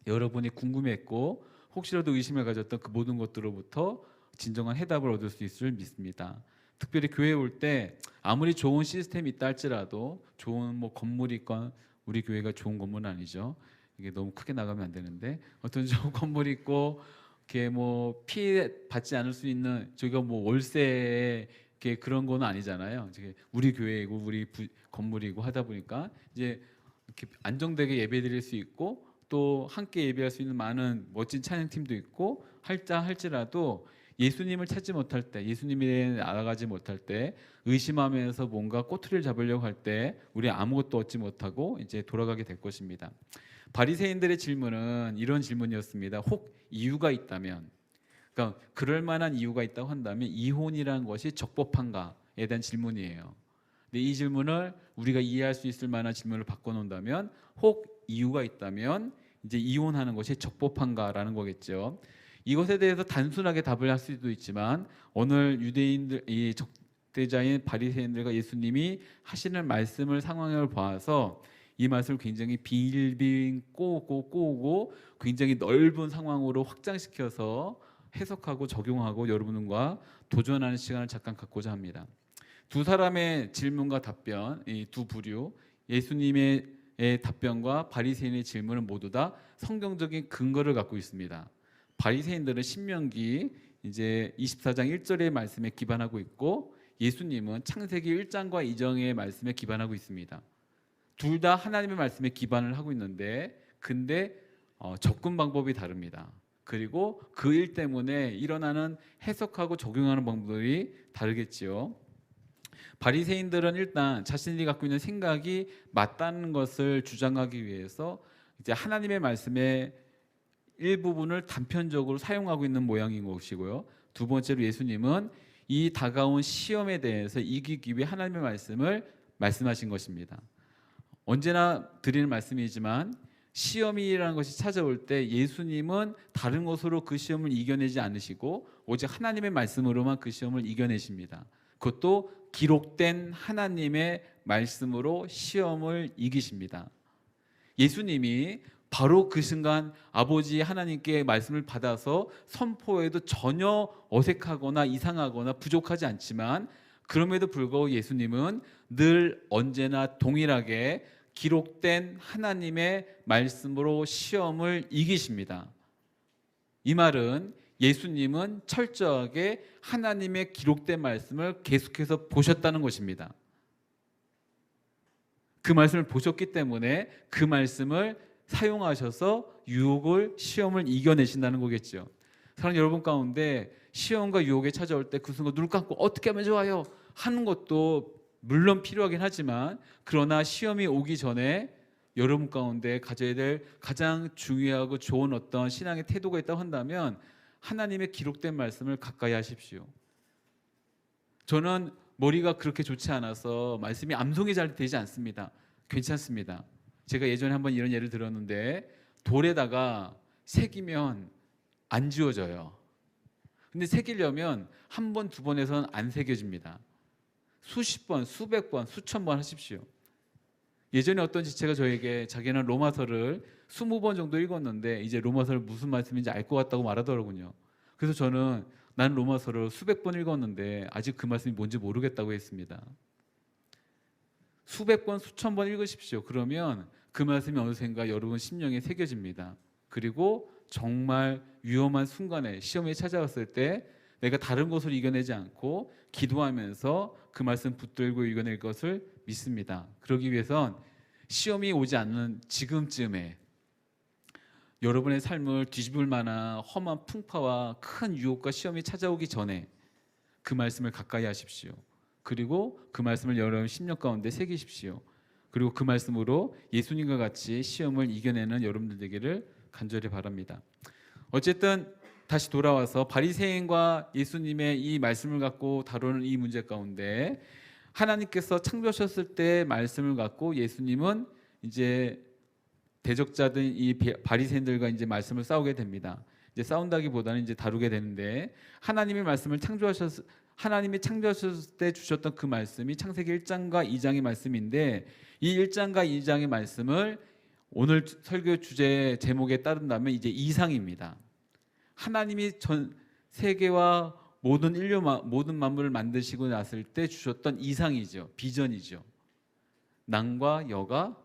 여러분이 궁금했고 혹시라도 의심을 가졌던 그 모든 것들로부터 진정한 해답을 얻을 수 있을 믿습니다. 특별히 교회에 올 때 아무리 좋은 시스템이 있다 할지라도 좋은 건물이 있건 우리 교회가 좋은 건물은 아니죠. 이게 너무 크게 나가면 안 되는데 어떤 좋은 건물이 있고 이렇게 피해 받지 않을 수 있는 저희가 월세 그런 거는 아니잖아요. 우리 교회이고 우리 건물이고 하다 보니까 이제 이렇게 안정되게 예배드릴 수 있고 또 함께 예배할 수 있는 많은 멋진 찬양팀도 있고 할지라도 예수님을 찾지 못할 때, 예수님에 알아가지 못할 때, 의심하면서 뭔가 꼬투리를 잡으려고 할 때 우리 아무것도 얻지 못하고 이제 돌아가게 될 것입니다. 바리새인들의 질문은 이런 질문이었습니다. 혹 이유가 있다면, 그러니까 그럴 만한 이유가 있다고 한다면 이혼이라는 것이 적법한가에 대한 질문이에요. 근데 이 질문을 우리가 이해할 수 있을 만한 질문을 바꿔놓는다면, 혹 이유가 있다면 이제 이혼하는 것이 적법한가라는 거겠죠. 이것에 대해서 단순하게 답을 할 수도 있지만, 오늘 유대인들, 이 적대자인 바리새인들과 예수님이 하시는 말씀을 상황을 봐서 이 말씀을 굉장히 빙빙 꼬고 굉장히 넓은 상황으로 확장시켜서 해석하고 적용하고 여러분과 도전하는 시간을 잠깐 갖고자 합니다. 두 사람의 질문과 답변, 이 두 부류, 예수님의 답변과 바리새인의 질문은 모두 다 성경적인 근거를 갖고 있습니다. 바리새인들은 신명기 이제 24장 1절의 말씀에 기반하고 있고, 예수님은 창세기 1장과 2장의 말씀에 기반하고 있습니다. 둘 다 하나님의 말씀에 기반을 하고 있는데, 근데 접근 방법이 다릅니다. 그리고 그 일 때문에 일어나는 해석하고 적용하는 방법이 다르겠지요. 바리새인들은 일단 자신들이 갖고 있는 생각이 맞다는 것을 주장하기 위해서 이제 하나님의 말씀의 일부분을 단편적으로 사용하고 있는 모양인 것이고요. 두 번째로 예수님은 이 다가온 시험에 대해서 이기기 위해 하나님의 말씀을 말씀하신 것입니다. 언제나 드리는 말씀이지만, 시험이라는 것이 찾아올 때 예수님은 다른 것으로 그 시험을 이겨내지 않으시고 오직 하나님의 말씀으로만 그 시험을 이겨내십니다. 그것도 기록된 하나님의 말씀으로 시험을 이기십니다. 예수님이 바로 그 순간 아버지 하나님께 말씀을 받아서 선포해도 전혀 어색하거나 이상하거나 부족하지 않지만, 그럼에도 불구하고 예수님은 늘 언제나 동일하게 기록된 하나님의 말씀으로 시험을 이기십니다. 이 말은 예수님은 철저하게 하나님의 기록된 말씀을 계속해서 보셨다는 것입니다. 그 말씀을 보셨기 때문에 그 말씀을 사용하셔서 유혹을, 시험을 이겨내신다는 거겠죠. 사랑하는 여러분 가운데 시험과 유혹에 찾아올 때 그 순간 눈을 감고 어떻게 하면 좋아요? 하는 것도 물론 필요하긴 하지만, 그러나 시험이 오기 전에 여러분 가운데 가져야 될 가장 중요하고 좋은 어떤 신앙의 태도가 있다고 한다면 하나님의 기록된 말씀을 가까이 하십시오. 저는 머리가 그렇게 좋지 않아서 말씀이 암송이 잘 되지 않습니다. 괜찮습니다. 제가 예전에 한번 이런 예를 들었는데, 돌에다가 새기면 안 지워져요. 근데 새기려면 한 번, 두 번에서는 안 새겨집니다. 수십 번, 수백 번, 수천 번 하십시오. 예전에 어떤 지체가 저에게 자기는 로마서를 20번 정도 읽었는데 이제 로마서를 무슨 말씀인지 알 것 같다고 말하더라고요. 그래서 저는 난 로마서를 수백 번 읽었는데 아직 그 말씀이 뭔지 모르겠다고 했습니다. 수백 번, 수천 번 읽으십시오. 그러면 그 말씀이 어느샌가 여러분 심령에 새겨집니다. 그리고 정말 위험한 순간에 시험이 찾아왔을 때 내가 다른 것을 이겨내지 않고 기도하면서 그 말씀 붙들고 이겨낼 것을 믿습니다. 그러기 위해선 시험이 오지 않는 지금쯤에 여러분의 삶을 뒤집을 만한 험한 풍파와 큰 유혹과 시험이 찾아오기 전에 그 말씀을 가까이 하십시오. 그리고 그 말씀을 여러분 심령 가운데 새기십시오. 그리고 그 말씀으로 예수님과 같이 시험을 이겨내는 여러분들 되기를 간절히 바랍니다. 어쨌든 다시 돌아와서 바리새인과 예수님의 이 말씀을 갖고 다루는 이 문제 가운데, 하나님께서 창조하셨을 때 말씀을 갖고 예수님은 이제 대적자들 이 바리새인들과 이제 말씀을 싸우게 됩니다. 이제 싸운다기보다는 이제 다루게 되는데, 하나님이 창조하셨을 때 주셨던 그 말씀이 창세기 1장과 2장의 말씀인데, 이 1장과 2장의 말씀을 오늘 설교 주제 제목에 따른다면 이제 이상입니다. 하나님이 전 세계와 모든 인류, 모든 만물을 만드시고 났을 때 주셨던 이상이죠. 비전이죠. 남과 여가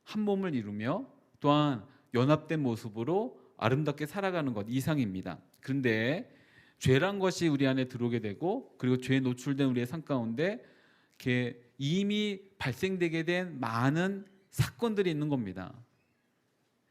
한 몸을 이루며 또한 연합된 모습으로 아름답게 살아가는 것, 이상입니다. 그런데 죄란 것이 우리 안에 들어오게 되고, 그리고 죄에 노출된 우리의 삶 가운데 이미 발생되게 된 많은 사건들이 있는 겁니다.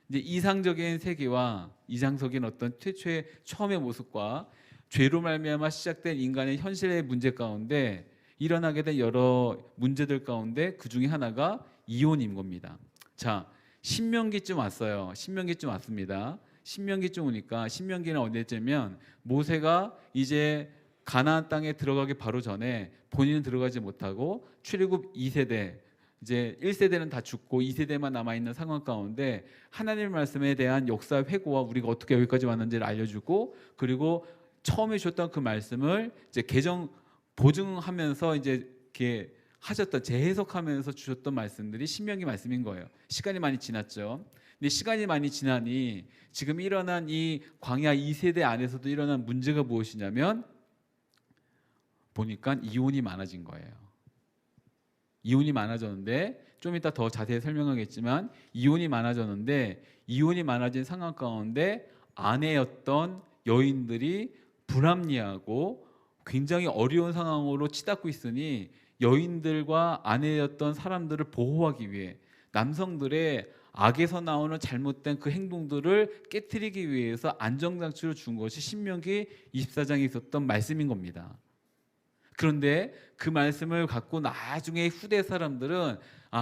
이제 이상적인 세계와 이상적인 어떤 최초의 처음의 모습과 죄로 말미암아 시작된 인간의 현실의 문제 가운데 일어나게 된 여러 문제들 가운데 그 중에 하나가 이혼인 겁니다. 자, 신명기쯤 왔어요. 신명기쯤 왔습니다. 신명기쯤 오니까, 신명기는 언제쯤이면 모세가 이제 가나안 땅에 들어가기 바로 전에 본인은 들어가지 못하고 출애굽 2세대, 이제 1세대는 다 죽고 2세대만 남아있는 상황 가운데 하나님의 말씀에 대한 역사 회고와 우리가 어떻게 여기까지 왔는지를 알려주고, 그리고 처음에 주셨던 그 말씀을 이제 개정 보증하면서 이제 이렇게 하셨던, 재해석하면서 주셨던 말씀들이 신명기 말씀인 거예요. 시간이 많이 지났죠. 근데 시간이 많이 지나니 지금 일어난 이 광야 2세대 안에서도 일어난 문제가 무엇이냐면 보니까 이혼이 많아진 거예요. 이혼이 많아졌는데, 좀 이따 더 자세히 설명하겠지만 이혼이 많아졌는데, 이혼이 많아진 상황 가운데 아내였던 여인들이 불합리하고 굉장히 어려운 상황으로 치닫고 있으니 여인들과 아내였던 사람들을 보호하기 위해 남성들의 악에서 나오는 잘못된 그 행동들을 깨트리기 위해서 안정장치를 준 것이 신명기 24장에 있었던 말씀인 겁니다. 그런데 그 말씀을 갖고 나중에 후대 사람들은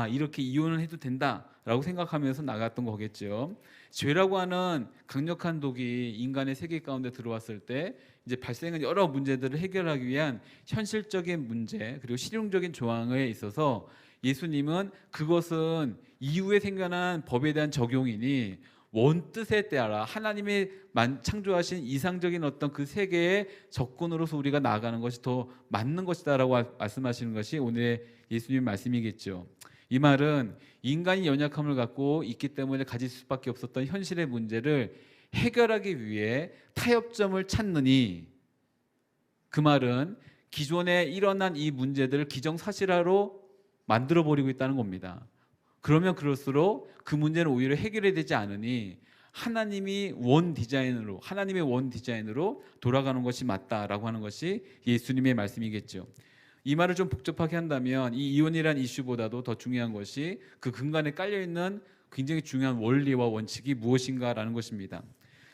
이렇게 이혼을 해도 된다라고 생각하면서 나갔던 거겠죠. 죄라고 하는 강력한 독이 인간의 세계 가운데 들어왔을 때 이제 발생한 여러 문제들을 해결하기 위한 현실적인 문제, 그리고 실용적인 조항에 있어서 예수님은 그것은 이후에 생겨난 법에 대한 적용이니 원뜻에 따라 하나님이 창조하신 이상적인 어떤 그 세계의 접근으로서 우리가 나아가는 것이 더 맞는 것이다라고 말씀하시는 것이 오늘의 예수님의 말씀이겠죠. 이 말은 인간이 연약함을 갖고 있기 때문에 가질 수밖에 없었던 현실의 문제를 해결하기 위해 타협점을 찾느니, 그 말은 기존에 일어난 이 문제들을 기정사실화로 만들어버리고 있다는 겁니다. 그러면 그럴수록 그 문제는 오히려 해결이 되지 않으니 하나님의 원 디자인으로 돌아가는 것이 맞다라고 하는 것이 예수님의 말씀이겠죠. 이 말을 좀 복잡하게 한다면 이 이혼이란 이슈보다도 더 중요한 것이 그 근간에 깔려있는 굉장히 중요한 원리와 원칙이 무엇인가라는 것입니다.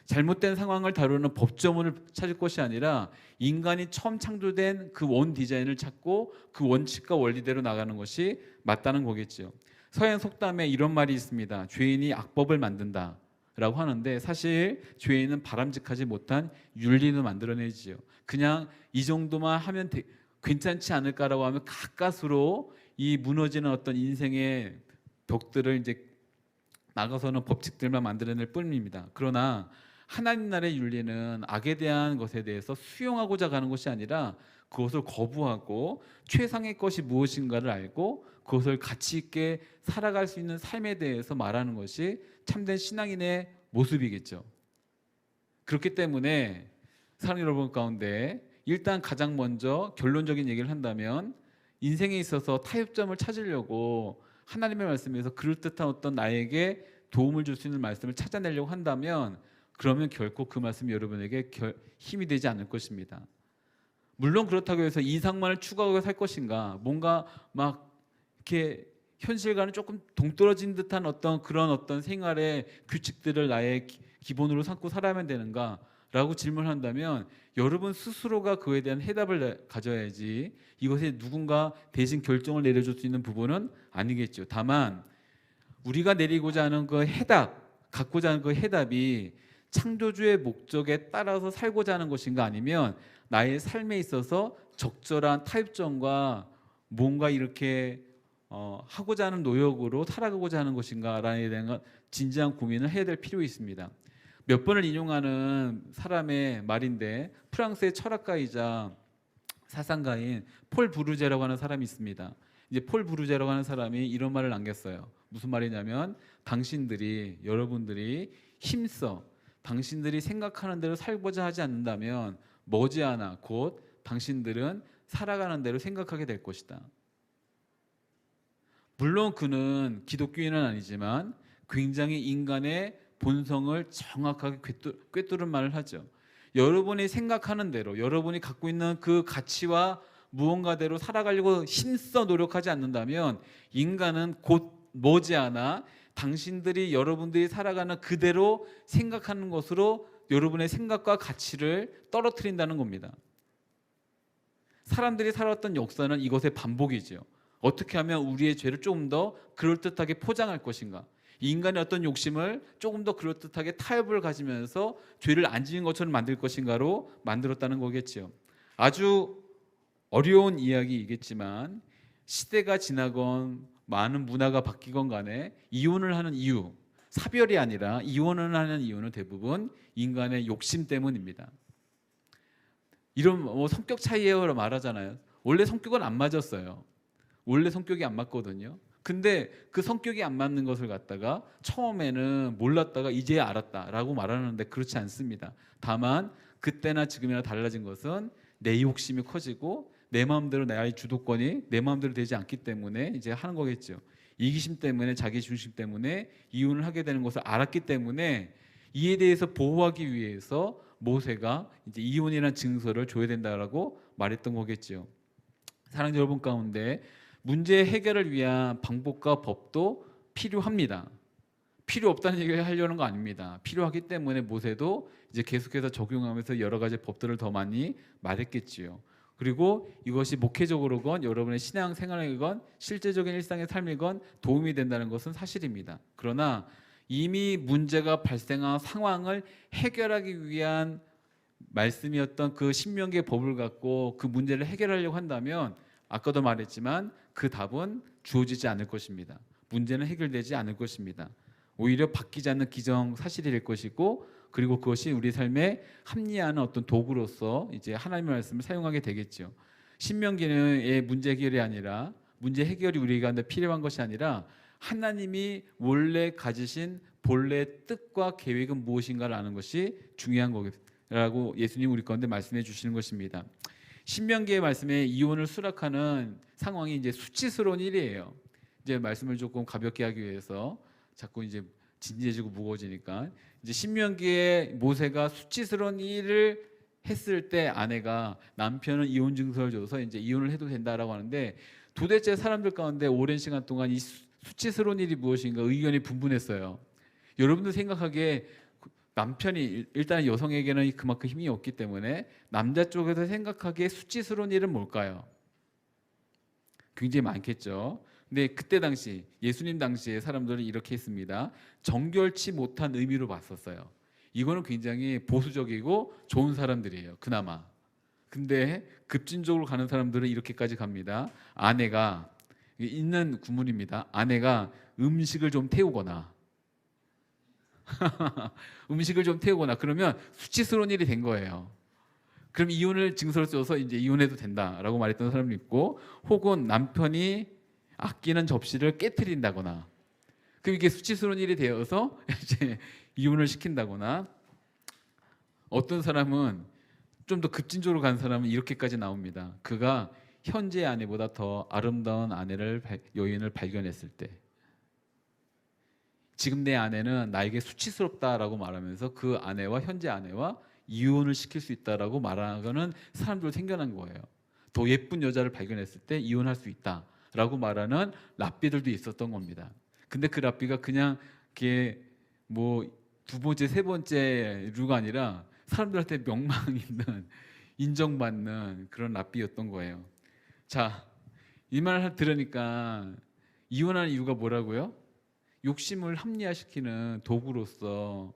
잘못된 상황을 다루는 법조문을 찾을 것이 아니라 인간이 처음 창조된 그 원 디자인을 찾고 그 원칙과 원리대로 나가는 것이 맞다는 거겠죠. 서양 속담에 이런 말이 있습니다. 죄인이 악법을 만든다 라고 하는데, 사실 죄인은 바람직하지 못한 윤리를 만들어내지요. 그냥 이 정도만 하면 괜찮지 않을까라고 하면 가까스로 이 무너지는 어떤 인생의 벽들을 이제 나가서는 법칙들만 만들어낼 뿐입니다. 그러나 하나님 나라의 윤리는 악에 대한 것에 대해서 수용하고자 가는 것이 아니라 그것을 거부하고 최상의 것이 무엇인가를 알고 그것을 가치 있게 살아갈 수 있는 삶에 대해서 말하는 것이 참된 신앙인의 모습이겠죠. 그렇기 때문에 사랑하는 여러분 가운데 일단 가장 먼저 결론적인 얘기를 한다면, 인생에 있어서 타협점을 찾으려고 하나님의 말씀에서 그럴듯한 어떤 나에게 도움을 줄 수 있는 말씀을 찾아내려고 한다면, 그러면 결코 그 말씀이 여러분에게 힘이 되지 않을 것입니다. 물론 그렇다고 해서 이상만을 추구하고 살 것인가, 뭔가 막 이렇게 현실과는 조금 동떨어진 듯한 그런 생활의 규칙들을 나의 기본으로 삼고 살아야만 되는가 라고 질문한다면, 여러분 스스로가 그에 대한 해답을 가져야지 이것에 누군가 대신 결정을 내려줄 수 있는 부분은 아니겠죠. 다만 우리가 내리고자 하는 그 해답, 갖고자 하는 그 해답이 창조주의 목적에 따라서 살고자 하는 것인가, 아니면 나의 삶에 있어서 적절한 타협점과 뭔가 이렇게 하고자 하는 노력으로 살아가고자 하는 것인가라에 대한 진지한 고민을 해야 될 필요가 있습니다. 몇 번을 인용하는 사람의 말인데, 프랑스의 철학가이자 사상가인 폴 브루제라고 하는 사람이 있습니다. 이제 폴 브루제라고 하는 사람이 이런 말을 남겼어요. 무슨 말이냐면, 여러분들이 힘써 당신들이 생각하는 대로 살고자 하지 않는다면 머지않아 곧 당신들은 살아가는 대로 생각하게 될 것이다. 물론 그는 기독교인은 아니지만 굉장히 인간의 본성을 정확하게 꿰뚫은 말을 하죠. 여러분이 생각하는 대로, 여러분이 갖고 있는 그 가치와 무언가대로 살아가려고 힘써 노력하지 않는다면 인간은 곧 머지않아 여러분들이 살아가는 그대로 생각하는 것으로 여러분의 생각과 가치를 떨어뜨린다는 겁니다. 사람들이 살아왔던 역사는 이것의 반복이죠. 어떻게 하면 우리의 죄를 조금 더 그럴듯하게 포장할 것인가, 인간의 어떤 욕심을 조금 더 그럴듯하게 타협을 가지면서 죄를 안 지은 것처럼 만들 것인가로 만들었다는 거겠죠. 아주 어려운 이야기이겠지만 시대가 지나건 많은 문화가 바뀌건 간에 이혼을 하는 이유, 사별이 아니라 이혼을 하는 이유는 대부분 인간의 욕심 때문입니다. 이런 성격 차이예요 말하잖아요. 원래 성격은 안 맞았어요. 원래 성격이 안 맞거든요. 근데 그 성격이 안 맞는 것을 갖다가 처음에는 몰랐다가 이제야 알았다라고 말하는데 그렇지 않습니다. 다만 그때나 지금이나 달라진 것은 내 욕심이 커지고 내 마음대로 나의 주도권이 내 마음대로 되지 않기 때문에 이제 하는 거겠죠. 이기심 때문에, 자기 중심 때문에 이혼을 하게 되는 것을 알았기 때문에 이에 대해서 보호하기 위해서 모세가 이제 이혼이라는 증서를 줘야 된다라고 말했던 거겠죠. 사랑하는 여러분 가운데 문제 해결을 위한 방법과 법도 필요합니다. 필요 없다는 얘기를 하려는 거 아닙니다. 필요하기 때문에 모세도 이제 계속해서 적용하면서 여러 가지 법들을 더 많이 말했겠지요. 그리고 이것이 목회적으로건 여러분의 신앙 생활이건 실제적인 일상의 삶이건 도움이 된다는 것은 사실입니다. 그러나 이미 문제가 발생한 상황을 해결하기 위한 말씀이었던 그 신명기의 법을 갖고 그 문제를 해결하려고 한다면 아까도 말했지만 그 답은 주어지지 않을 것입니다. 문제는 해결되지 않을 것입니다. 오히려 바뀌지 않는 기정사실이 될 것이고, 그리고 그것이 우리 삶에 합리화하는 어떤 도구로서 이제 하나님의 말씀을 사용하게 되겠죠. 신명기의 문제 해결이 아니라, 문제 해결이 우리가 필요한 것이 아니라 하나님이 원래 가지신 본래 뜻과 계획은 무엇인가를 아는 것이 중요한 거라고 예수님 우리 가운데 말씀해 주시는 것입니다. 신명기의 말씀에 이혼을 수락하는 상황이 이제 수치스러운 일이에요. 이제 말씀을 조금 가볍게 하기 위해서 자꾸 이제 진지해지고 무거워지니까, 이제 신명기에 모세가 수치스러운 일을 했을 때 아내가 남편은 이혼 증서를 줘서 이제 이혼을 해도 된다라고 하는데, 도대체 사람들 가운데 오랜 시간 동안 이 수치스러운 일이 무엇인가 의견이 분분했어요. 여러분들 생각하기에 남편이, 일단 여성에게는 그만큼 힘이 없기 때문에 남자 쪽에서 생각하기에 수치스러운 일은 뭘까요? 굉장히 많겠죠. 근데 그때 당시, 예수님 당시에 사람들은 이렇게 했습니다. 정결치 못한 의미로 봤었어요. 이거는 굉장히 보수적이고 좋은 사람들이에요, 그나마. 근데 급진적으로 가는 사람들은 이렇게까지 갑니다. 아내가, 있는 구문입니다. 아내가 음식을 좀 태우거나 음식을 좀 태우거나 그러면 수치스러운 일이 된 거예요. 그럼 이혼을 증서를 써서 이제 이혼해도 된다라고 말했던 사람도 있고, 혹은 남편이 아끼는 접시를 깨트린다거나, 그럼 이게 수치스러운 일이 되어서 이제 이혼을 시킨다거나, 어떤 사람은 좀 더 급진적으로 간 사람은 이렇게까지 나옵니다. 그가 현재 아내보다 더 아름다운 여인을 발견했을 때, 지금 내 아내는 나에게 수치스럽다라고 말하면서 그 아내와 현재 아내와 이혼을 시킬 수 있다라고 말하는 사람들 생겨난 거예요. 더 예쁜 여자를 발견했을 때 이혼할 수 있다라고 말하는 랍비들도 있었던 겁니다. 근데 그 랍비가 그냥 이게 뭐 두 번째, 세 번째 류가 아니라 사람들한테 명망 있는, 인정받는 그런 랍비였던 거예요. 자, 이 말을 들으니까 이혼하는 이유가 뭐라고요? 욕심을 합리화시키는 도구로서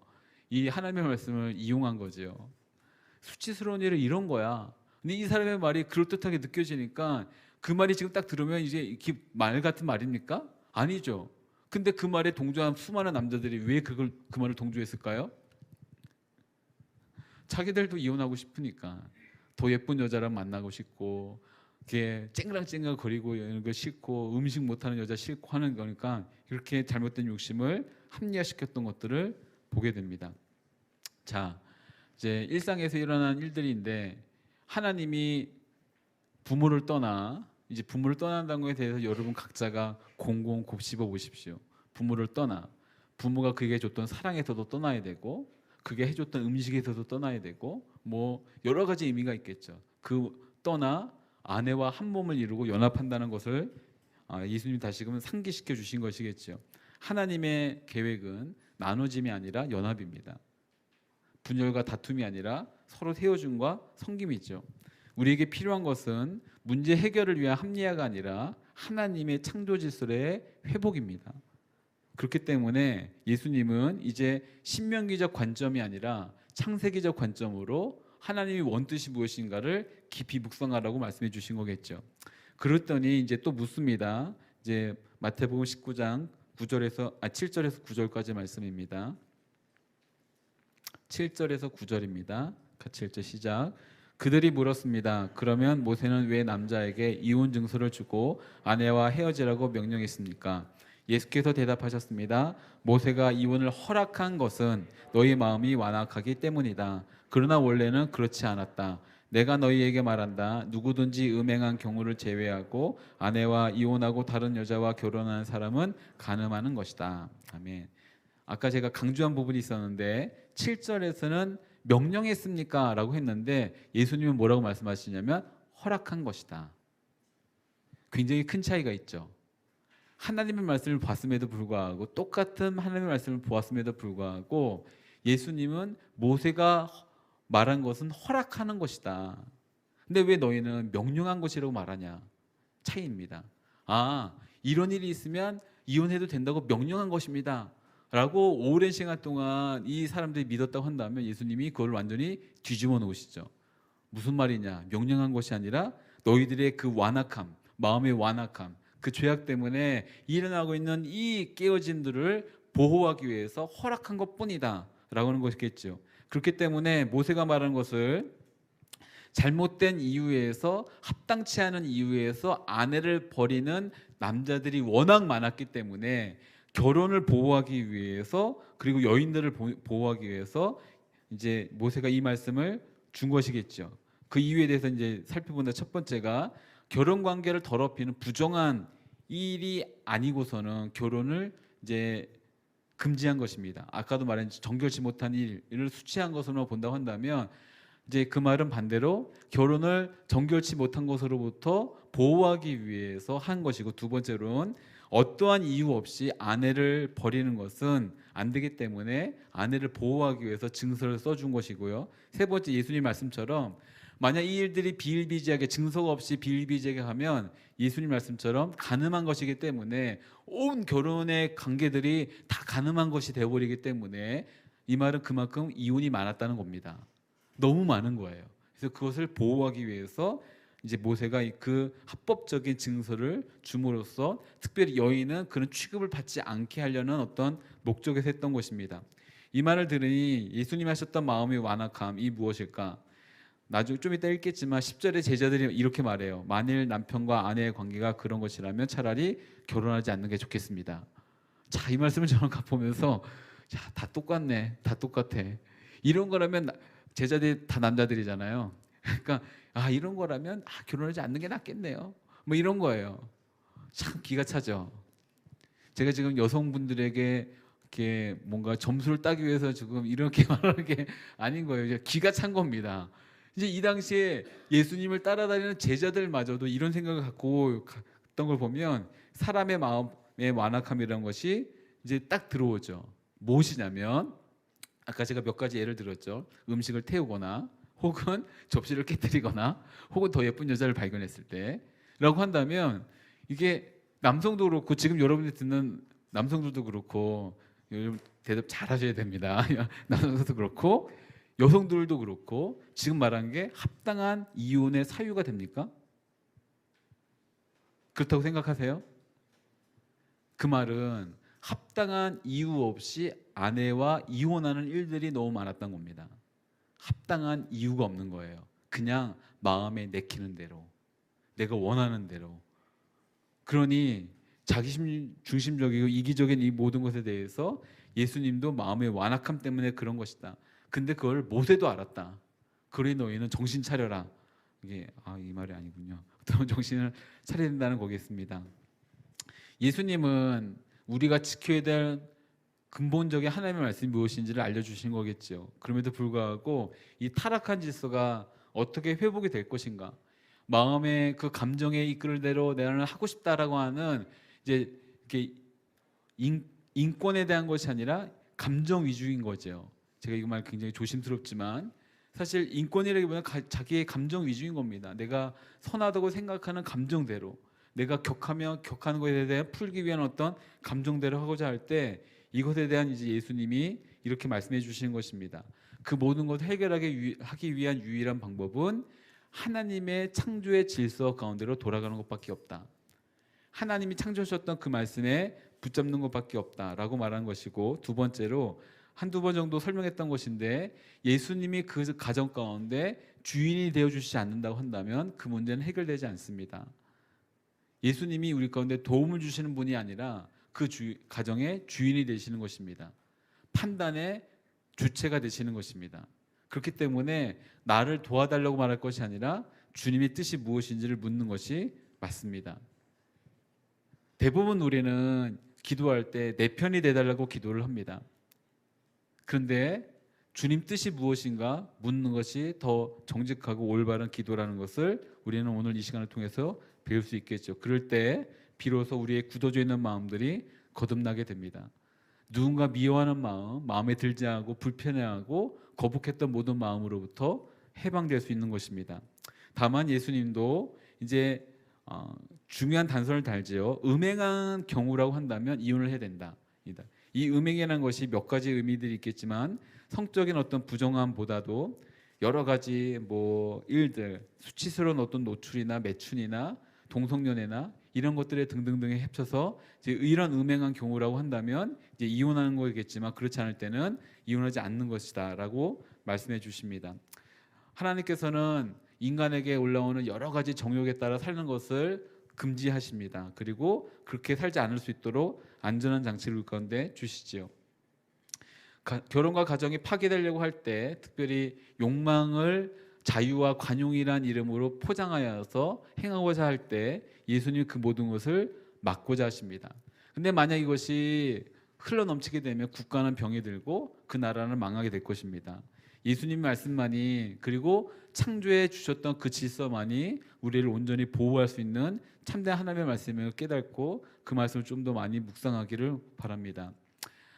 이 하나님의 말씀을 이용한 거죠. 수치스러운 일은 이런 거야. 근데 이 사람의 말이 그럴듯하게 느껴지니까 그 말이 지금 딱 들으면 이제 말 같은 말입니까? 아니죠. 근데 그 말에 동조한 수많은 남자들이 왜 그 말을 동조했을까요? 자기들도 이혼하고 싶으니까, 더 예쁜 여자랑 만나고 싶고, 이렇게 쨍글쨍글 거리고 이런 거 싫고, 음식 못하는 여자 싫고 하는 거니까 이렇게 잘못된 욕심을 합리화시켰던 것들을 보게 됩니다. 자, 이제 일상에서 일어난 일들인데, 하나님이 부모를 떠난다는 것에 대해서 여러분 각자가 공공 곱씹어 보십시오. 부모를 떠나, 부모가 그에게 줬던 사랑에서도 떠나야 되고, 그게 해줬던 음식에서도 떠나야 되고, 뭐 여러 가지 의미가 있겠죠. 그 떠나 아내와 한 몸을 이루고 연합한다는 것을 예수님이 다시금 상기시켜 주신 것이겠죠. 하나님의 계획은 나눠짐이 아니라 연합입니다. 분열과 다툼이 아니라 서로 세워줌과 섬김이죠. 우리에게 필요한 것은 문제 해결을 위한 합리화가 아니라 하나님의 창조 질서의 회복입니다. 그렇기 때문에 예수님은 이제 신명기적 관점이 아니라 창세기적 관점으로 하나님의 원뜻이 무엇인가를 깊이 묵상하라고 말씀해 주신 거겠죠. 그랬더니 이제 또 묻습니다. 이제 마태복음 19장 7절에서 9절까지 말씀입니다. 7절에서 9절입니다. 같이 읽죠. 시작. 그들이 물었습니다. 그러면 모세는 왜 남자에게 이혼 증서를 주고 아내와 헤어지라고 명령했습니까? 예수께서 대답하셨습니다. 모세가 이혼을 허락한 것은 너희 마음이 완악하기 때문이다. 그러나 원래는 그렇지 않았다. 내가 너희에게 말한다. 누구든지 음행한 경우를 제외하고 아내와 이혼하고 다른 여자와 결혼하는 사람은 간음하는 것이다. 아멘. 아까 제가 강조한 부분이 있었는데 7절에서는 명령했습니까? 라고 했는데 예수님은 뭐라고 말씀하시냐면 허락한 것이다. 굉장히 큰 차이가 있죠. 하나님의 말씀을 봤음에도 불구하고 똑같은 하나님의 말씀을 보았음에도 불구하고 예수님은 모세가 말한 것은 허락하는 것이다. 근데 왜 너희는 명령한 것이라고 말하냐? 차이입니다. 아, 이런 일이 있으면 이혼해도 된다고 명령한 것입니다. 라고 오랜 시간 동안 이 사람들이 믿었다고 한다면 예수님이 그걸 완전히 뒤집어 놓으시죠. 무슨 말이냐? 명령한 것이 아니라 너희들의 그 완악함, 마음의 완악함, 그 죄악 때문에 일어나고 있는 이 깨어짐들을 보호하기 위해서 허락한 것뿐이다 라고 하는 것이겠죠. 그렇기 때문에 모세가 말한 것을 잘못된 이유에서, 합당치 않은 이유에서 아내를 버리는 남자들이 워낙 많았기 때문에 결혼을 보호하기 위해서, 그리고 여인들을 보호하기 위해서 이제 모세가 이 말씀을 준 것이겠죠. 그 이유에 대해서 이제 살펴본다. 첫 번째가 결혼 관계를 더럽히는 부정한 일이 아니고서는 결혼을 이제 금지한 것입니다. 아까도 말했듯이 정결치 못한 일을 수치한 것으로 본다고 한다면 이제 그 말은 반대로 결혼을 정결치 못한 것으로부터 보호하기 위해서 한 것이고, 두 번째로는 어떠한 이유 없이 아내를 버리는 것은 안 되기 때문에 아내를 보호하기 위해서 증서를 써준 것이고요. 세 번째, 예수님 말씀처럼 만약 이 일들이 비일비재하게, 증서가 없이 비일비재하게 하면 예수님 말씀처럼 가늠한 것이기 때문에 온 결혼의 관계들이 다 가늠한 것이 되어버리기 때문에 이 말은 그만큼 이혼이 많았다는 겁니다. 너무 많은 거예요. 그래서 그것을 보호하기 위해서 이제 모세가 그 합법적인 증서를 줌으로써 특별히 여인은 그런 취급을 받지 않게 하려는 어떤 목적에서 했던 것입니다. 이 말을 들으니 예수님이 하셨던 마음의 완악함이 무엇일까? 나중에 좀 이따 읽겠지만 10절에 제자들이 이렇게 말해요. 만일 남편과 아내의 관계가 그런 것이라면 차라리 결혼하지 않는 게 좋겠습니다. 자, 이 말씀을 저는 보면서 자, 다 똑같네, 다 똑같아. 이런 거라면 제자들이 다 남자들이잖아요. 그러니까 이런 거라면 결혼하지 않는 게 낫겠네요. 뭐 이런 거예요. 참 기가 차죠. 제가 지금 여성분들에게 이렇게 뭔가 점수를 따기 위해서 지금 이렇게 말하는 게 아닌 거예요. 기가 찬 겁니다. 이제 이 당시에 예수님을 따라다니는 제자들마저도 이런 생각을 갖고 갔던 걸 보면 사람의 마음의 완악함이라는 것이 이제 딱 들어오죠. 무엇이냐면 아까 제가 몇 가지 예를 들었죠. 음식을 태우거나 혹은 접시를 깨뜨리거나 혹은 더 예쁜 여자를 발견했을 때라고 한다면 이게 남성도 그렇고 지금 여러분들이 듣는 남성들도 그렇고 여러분 대답 잘 하셔야 됩니다. 남성들도 그렇고 여성들도 그렇고 지금 말한 게 합당한 이혼의 사유가 됩니까? 그렇다고 생각하세요? 그 말은 합당한 이유 없이 아내와 이혼하는 일들이 너무 많았던 겁니다. 합당한 이유가 없는 거예요. 그냥 마음에 내키는 대로, 내가 원하는 대로. 그러니 자기 중심적이고 이기적인 이 모든 것에 대해서 예수님도 마음의 완악함 때문에 그런 것이다. 근데 그걸 모세도 알았다. 그러니 너희는 정신 차려라. 이게 이 말이 아니군요. 정신을 차려야 된다는 거겠습니다. 예수님은 우리가 지켜야 될 근본적인 하나님의 말씀이 무엇인지를 알려주신 거겠죠. 그럼에도 불구하고 이 타락한 질서가 어떻게 회복이 될 것인가? 마음의 그 감정에 이끌 대로 내가 하고 싶다라고 하는 이제 이렇게 인권에 대한 것이 아니라 감정 위주인 거죠. 제가 이 말 굉장히 조심스럽지만 사실 인권이라기보다는 자기의 감정 위주인 겁니다. 내가 선하다고 생각하는 감정대로, 내가 격하는 것에 대해 풀기 위한 어떤 감정대로 하고자 할 때 이것에 대한 이제 예수님이 이렇게 말씀해 주시는 것입니다. 그 모든 것을 하기 위한 유일한 방법은 하나님의 창조의 질서 가운데로 돌아가는 것밖에 없다. 하나님이 창조하셨던 그 말씀에 붙잡는 것밖에 없다라고 말한 것이고, 두 번째로 한두 번 정도 설명했던 것인데, 예수님이 그 가정 가운데 주인이 되어주시지 않는다고 한다면 그 문제는 해결되지 않습니다. 예수님이 우리 가운데 도움을 주시는 분이 아니라 그 가정의 주인이 되시는 것입니다. 판단의 주체가 되시는 것입니다. 그렇기 때문에 나를 도와달라고 말할 것이 아니라 주님의 뜻이 무엇인지를 묻는 것이 맞습니다. 대부분 우리는 기도할 때 내 편이 돼달라고 기도를 합니다. 그런데 주님 뜻이 무엇인가 묻는 것이 더 정직하고 올바른 기도라는 것을 우리는 오늘 이 시간을 통해서 배울 수 있겠죠. 그럴 때 비로소 우리의 굳어져 있는 마음들이 거듭나게 됩니다. 누군가 미워하는 마음, 마음에 들지 않고 불편해하고 거북했던 모든 마음으로부터 해방될 수 있는 것입니다. 다만 예수님도 이제 중요한 단서를 달지요. 음행한 경우라고 한다면 이혼을 해야 된다. 이 음행이라는 것이 몇 가지 의미들이 있겠지만 성적인 어떤 부정함보다도 여러 가지 일들, 수치스러운 어떤 노출이나 매춘이나 동성연애나 이런 것들에 등등등에 합쳐서 이제 이런 음행한 경우라고 한다면 이제 이혼하는 거겠지만, 그렇지 않을 때는 이혼하지 않는 것이다라고 말씀해 주십니다. 하나님께서는 인간에게 올라오는 여러 가지 정욕에 따라 사는 것을 금지하십니다. 그리고 그렇게 살지 않을 수 있도록 안전한 장치를 우리 가운데 주시지요. 결혼과 가정이 파괴되려고 할 때 특별히 욕망을 자유와 관용이란 이름으로 포장하여서 행하고자 할 때 예수님이 그 모든 것을 막고자 하십니다. 근데 만약 이것이 흘러넘치게 되면 국가는 병이 들고 그 나라는 망하게 될 것입니다. 예수님 말씀만이, 그리고 창조해 주셨던 그 질서만이 우리를 온전히 보호할 수 있는 참된 하나님의 말씀을 깨닫고 그 말씀을 좀 더 많이 묵상하기를 바랍니다.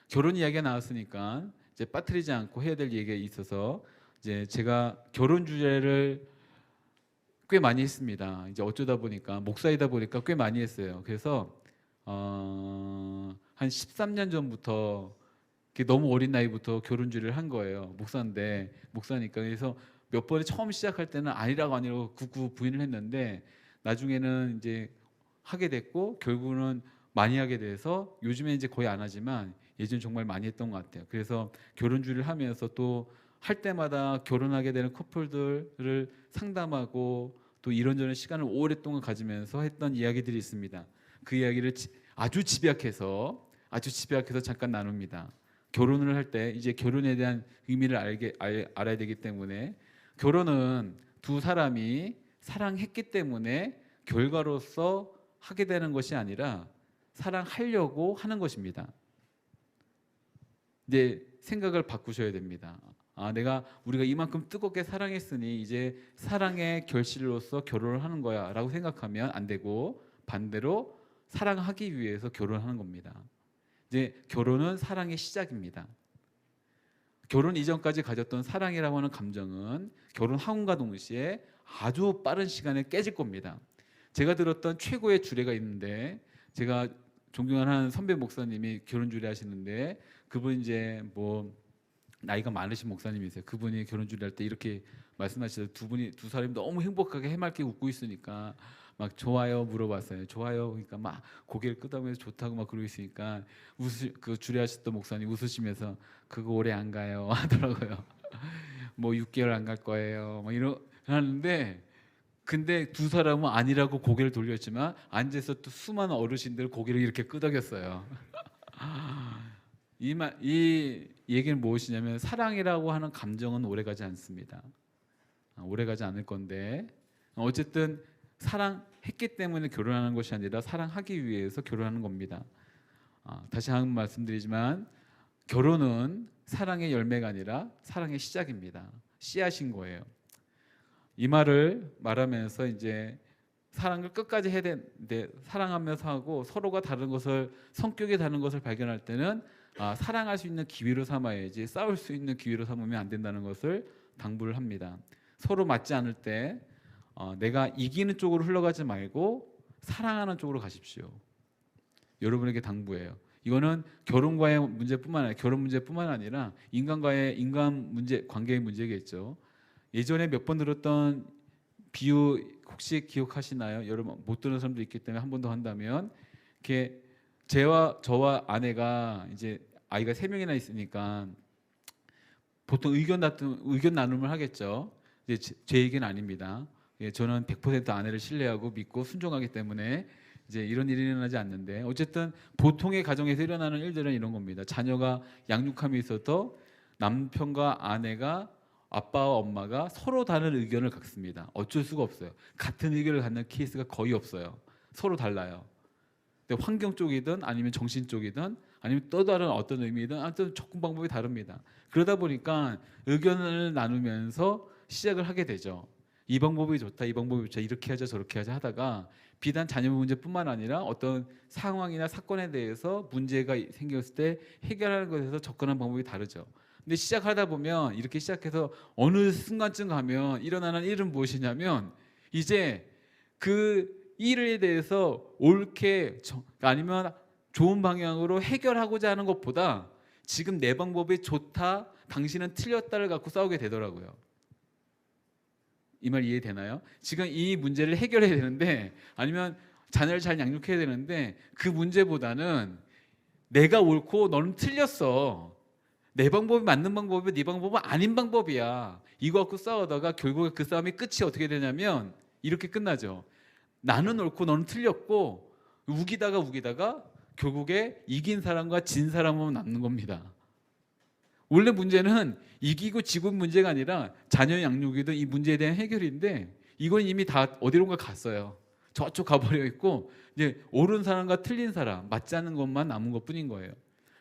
결혼 이야기가 나왔으니까 이제 빠뜨리지 않고 해야 될 얘기가 있어서 이제 제가 결혼 주제를 꽤 많이 했습니다. 이제 어쩌다 보니까 목사이다 보니까 꽤 많이 했어요. 그래서 한 13년 전부터 너무 어린 나이부터 결혼 주제를 한 거예요. 목사니까. 그래서 몇 번에 처음 시작할 때는 아니라고 굳고 부인을 했는데 나중에는 이제 하게 됐고 결국은 많이 하게 돼서 요즘에 이제 거의 안 하지만 예전 정말 많이 했던 것 같아요. 그래서 결혼주를 하면서 또 할 때마다 결혼하게 되는 커플들을 상담하고 또 이런저런 시간을 오랫동안 가지면서 했던 이야기들이 있습니다. 그 이야기를 아주 집약해서 잠깐 나눕니다. 결혼을 할 때 이제 결혼에 대한 의미를 알아야 되기 때문에, 결혼은 두 사람이 사랑했기 때문에 결과로서 하게 되는 것이 아니라 사랑하려고 하는 것입니다. 이제 생각을 바꾸셔야 됩니다. 우리가 이만큼 뜨겁게 사랑했으니 이제 사랑의 결실로서 결혼을 하는 거야 라고 생각하면 안 되고, 반대로 사랑하기 위해서 결혼하는 겁니다. 이제 결혼은 사랑의 시작입니다. 결혼 이전까지 가졌던 사랑이라고 하는 감정은 결혼하고과 동시에 아주 빠른 시간에 깨질 겁니다. 제가 들었던 최고의 주례가 있는데, 제가 존경하는 선배 목사님이 결혼 주례 하시는데, 그분 이제 나이가 많으신 목사님이세요. 그분이 결혼 주례할 때 이렇게 말씀하시더라고요. 두 사람이 너무 행복하게 해맑게 웃고 있으니까 막 좋아요 물어봤어요. 좋아요. 그러니까 막 고개를 끄덕이면서 좋다고 막 그러고 있으니까 그 주례하셨던 목사님 웃으시면서 그거 오래 안 가요 하더라고요. 6개월 안 갈 거예요. 하는데, 근데 두 사람은 아니라고 고개를 돌렸지만 앉아서 또 수많은 어르신들 고개를 이렇게 끄덕였어요. 이 얘기는 무엇이냐면, 사랑이라고 하는 감정은 오래가지 않습니다. 오래가지 않을 건데, 어쨌든 사랑했기 때문에 결혼하는 것이 아니라 사랑하기 위해서 결혼하는 겁니다. 다시 한번 말씀드리지만 결혼은 사랑의 열매가 아니라 사랑의 시작입니다. 씨앗인 거예요. 이 말을 말하면서 이제 사랑을 끝까지 해야 되는데, 사랑하면서 하고 서로가 다른 것을, 성격이 다른 것을 발견할 때는 사랑할 수 있는 기회로 삼아야지 싸울 수 있는 기회로 삼으면 안 된다는 것을 당부를 합니다. 서로 맞지 않을 때 내가 이기는 쪽으로 흘러가지 말고 사랑하는 쪽으로 가십시오. 여러분에게 당부해요. 이거는 결혼과의 문제뿐만 아니라 결혼 문제뿐만 아니라 인간과의 인간 문제 관계의 문제겠죠. 예전에 몇 번 들었던 비유 혹시 기억하시나요? 여러분 못 들은 사람도 있기 때문에 한 번 더 한다면 이렇게 저와 아내가 이제 아이가 3명이나 있으니까 보통 의견 나눔을 하겠죠. 이제 제 얘기는 아닙니다. 예, 저는 100% 아내를 신뢰하고 믿고 순종하기 때문에 이제 이런 일이 일어나지 않는데 어쨌든 보통의 가정에서 일어나는 일들은 이런 겁니다. 자녀가 양육함에 있어서 남편과 아내가 아빠와 엄마가 서로 다른 의견을 갖습니다. 어쩔 수가 없어요. 같은 의견을 갖는 케이스가 거의 없어요. 서로 달라요. 근데 환경 쪽이든 아니면 정신 쪽이든 아니면 또 다른 어떤 의미든 아무튼 접근 방법이 다릅니다. 그러다 보니까 의견을 나누면서 시작을 하게 되죠. 이 방법이 좋다, 이 방법이 좋다, 이렇게 하자 저렇게 하자 하다가 비단 자녀 문제뿐만 아니라 어떤 상황이나 사건에 대해서 문제가 생겼을 때 해결하는 것에서 접근하는 방법이 다르죠. 근데 시작하다 보면 이렇게 시작해서 어느 순간쯤 가면 일어나는 일은 무엇이냐면 이제 그 일에 대해서 옳게 아니면 좋은 방향으로 해결하고자 하는 것보다 지금 내 방법이 좋다, 당신은 틀렸다를 갖고 싸우게 되더라고요. 이 말 이해되나요? 지금 이 문제를 해결해야 되는데 아니면 자녀를 잘 양육해야 되는데 그 문제보다는 내가 옳고 너는 틀렸어. 내 방법이 맞는 방법이고 네 방법은 아닌 방법이야. 이거 갖고 싸우다가 결국에 그 싸움이 끝이 어떻게 되냐면 이렇게 끝나죠. 나는 옳고 너는 틀렸고 우기다가 결국에 이긴 사람과 진 사람만 남는 겁니다. 원래 문제는 이기고 지고 문제가 아니라 자녀 양육이든 이 문제에 대한 해결인데 이건 이미 다 어디론가 갔어요. 저쪽 가버려 있고 이제 옳은 사람과 틀린 사람 맞지 않는 것만 남은 것뿐인 거예요.